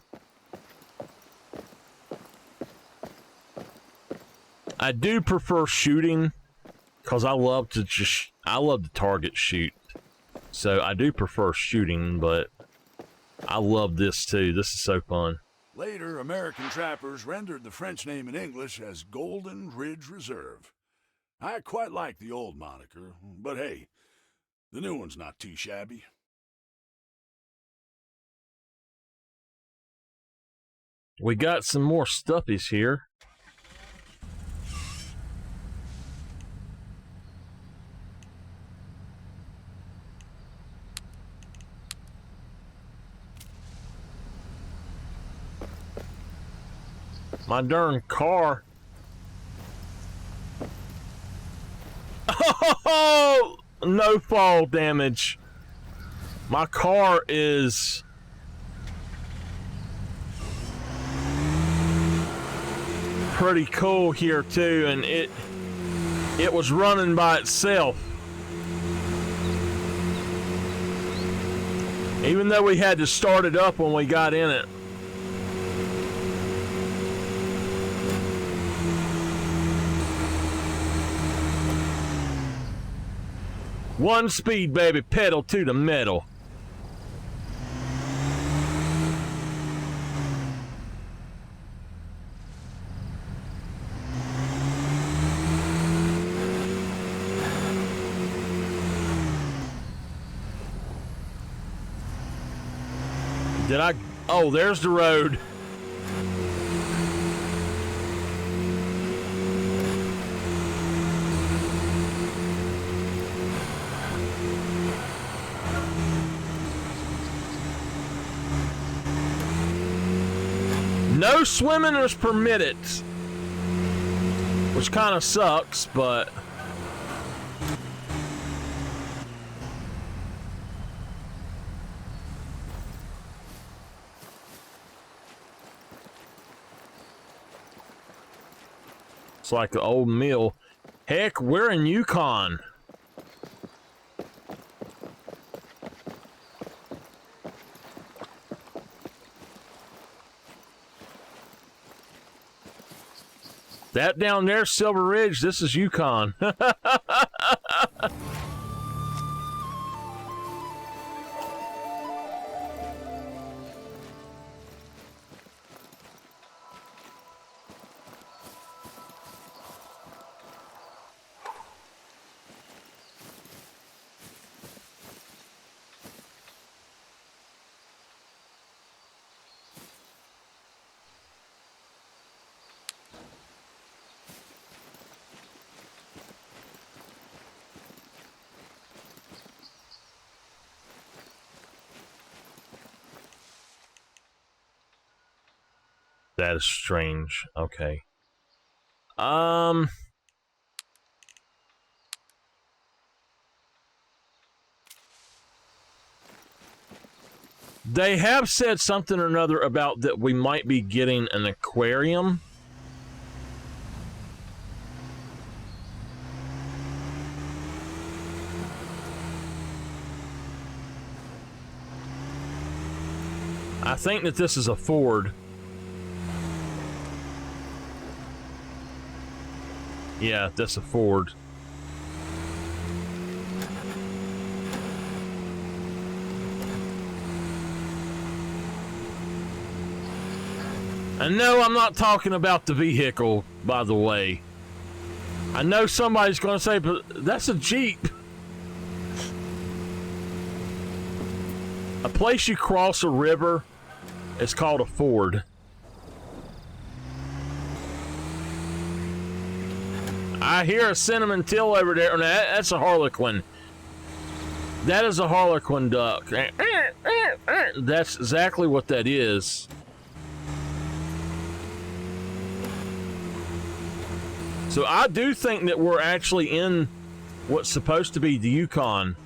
I do prefer shooting because I love to target shoot. So I do prefer shooting, but I love this too. This is so fun. Later, American trappers rendered the French name in English as Golden Ridge Reserve. I quite like the old moniker, but hey, the new one's not too shabby. We got some more stuffies here. My darn car. Oh, no fall damage. My car is pretty cool here too, and it was running by itself. Even though we had to start it up when we got in it. One speed, baby, pedal to the metal. Did I? Oh, there's the road. No swimming is permitted, which kind of sucks, but it's like the old mill. Heck, we're in Yukon. That down there, Silver Ridge, this is Yukon. That is strange. Okay. They have said something or another about that we might be getting an aquarium. I think that this is a Ford. Yeah, that's a Ford. And no, I'm not talking about the vehicle, by the way. I know somebody's going to say, but that's a Jeep. A place you cross a river is called a ford. I hear a cinnamon teal over there. No, that's a harlequin. That is a harlequin duck. That's exactly what that is. So I do think that we're actually in what's supposed to be the Yukon.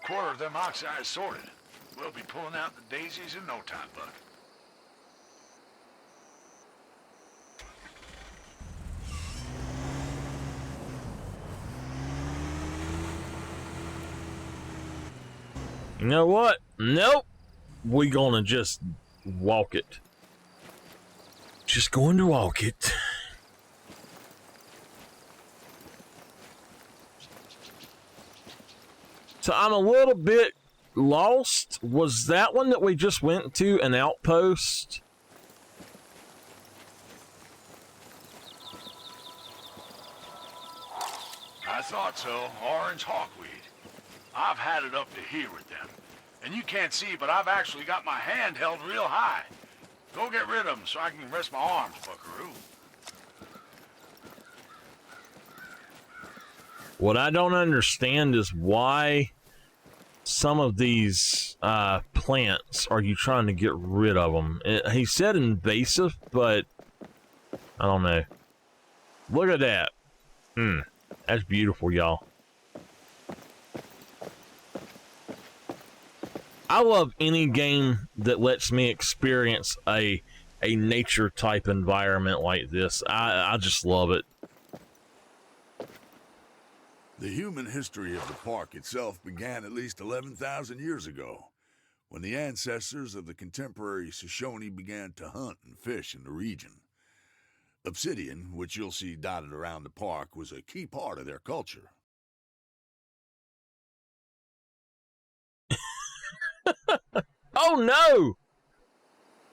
Quarter of them oxeyes sorted. We'll be pulling out the daisies in no time, Buck. You know what? Nope. We gonna just walk it. Just going to walk it. So I'm a little bit lost. Was that one that we just went to an outpost? I thought so. Orange hawkweed. I've had it up to here with them. And you can't see, but I've actually got my hand held real high. Go get rid of them so I can rest my arms, buckaroo. What I don't understand is why some of these plants are you trying to get rid of them? He said invasive, but I don't know. Look at that. That's beautiful, y'all. I love any game that lets me experience a nature type environment like this. I just love it. The human history of the park itself began at least 11,000 years ago, when the ancestors of the contemporary Shoshone began to hunt and fish in the region. Obsidian, which you'll see dotted around the park, was a key part of their culture. Oh no!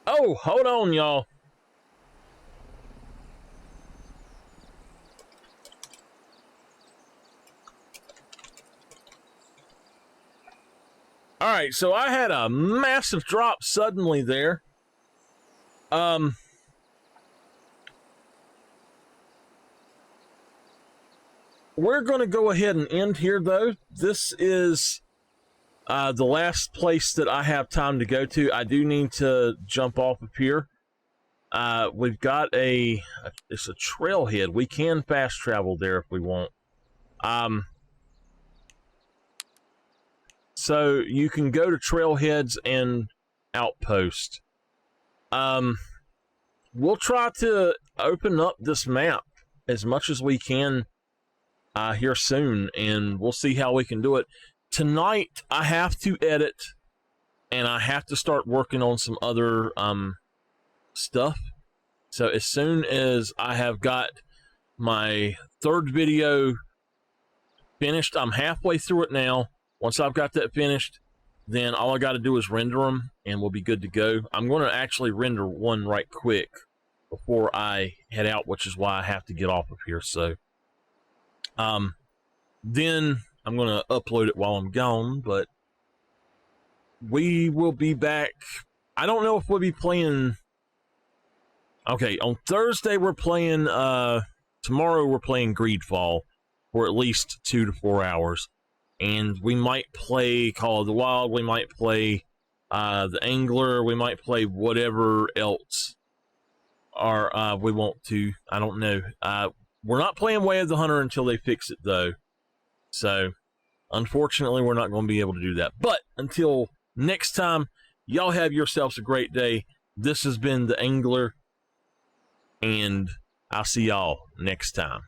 Oh, hold on, y'all. All right, so I had a massive drop suddenly there. We're going to go ahead and end here, though. This is the last place that I have time to go to. I do need to jump off of here. We've got it's a trailhead. We can fast travel there if we want. So you can go to trailheads and outpost. We'll try to open up this map as much as we can here soon, and we'll see how we can do it. Tonight, I have to edit, and I have to start working on some other stuff. So as soon as I have got my third video finished, I'm halfway through it now. Once I've got that finished, then all I got to do is render them, and we'll be good to go. I'm going to actually render one right quick before I head out, which is why I have to get off of here. So, then I'm going to upload it while I'm gone, but we will be back. I don't know if we'll be playing. Okay, on Thursday we're playing, tomorrow we're playing Greedfall for at least 2 to 4 hours. And we might play Call of the Wild, we might play the Angler, we might play whatever else we want to. I don't know. We're not playing Way of the Hunter until they fix it, though. So, unfortunately, we're not going to be able to do that. But until next time, y'all have yourselves a great day. This has been The Angler, and I'll see y'all next time.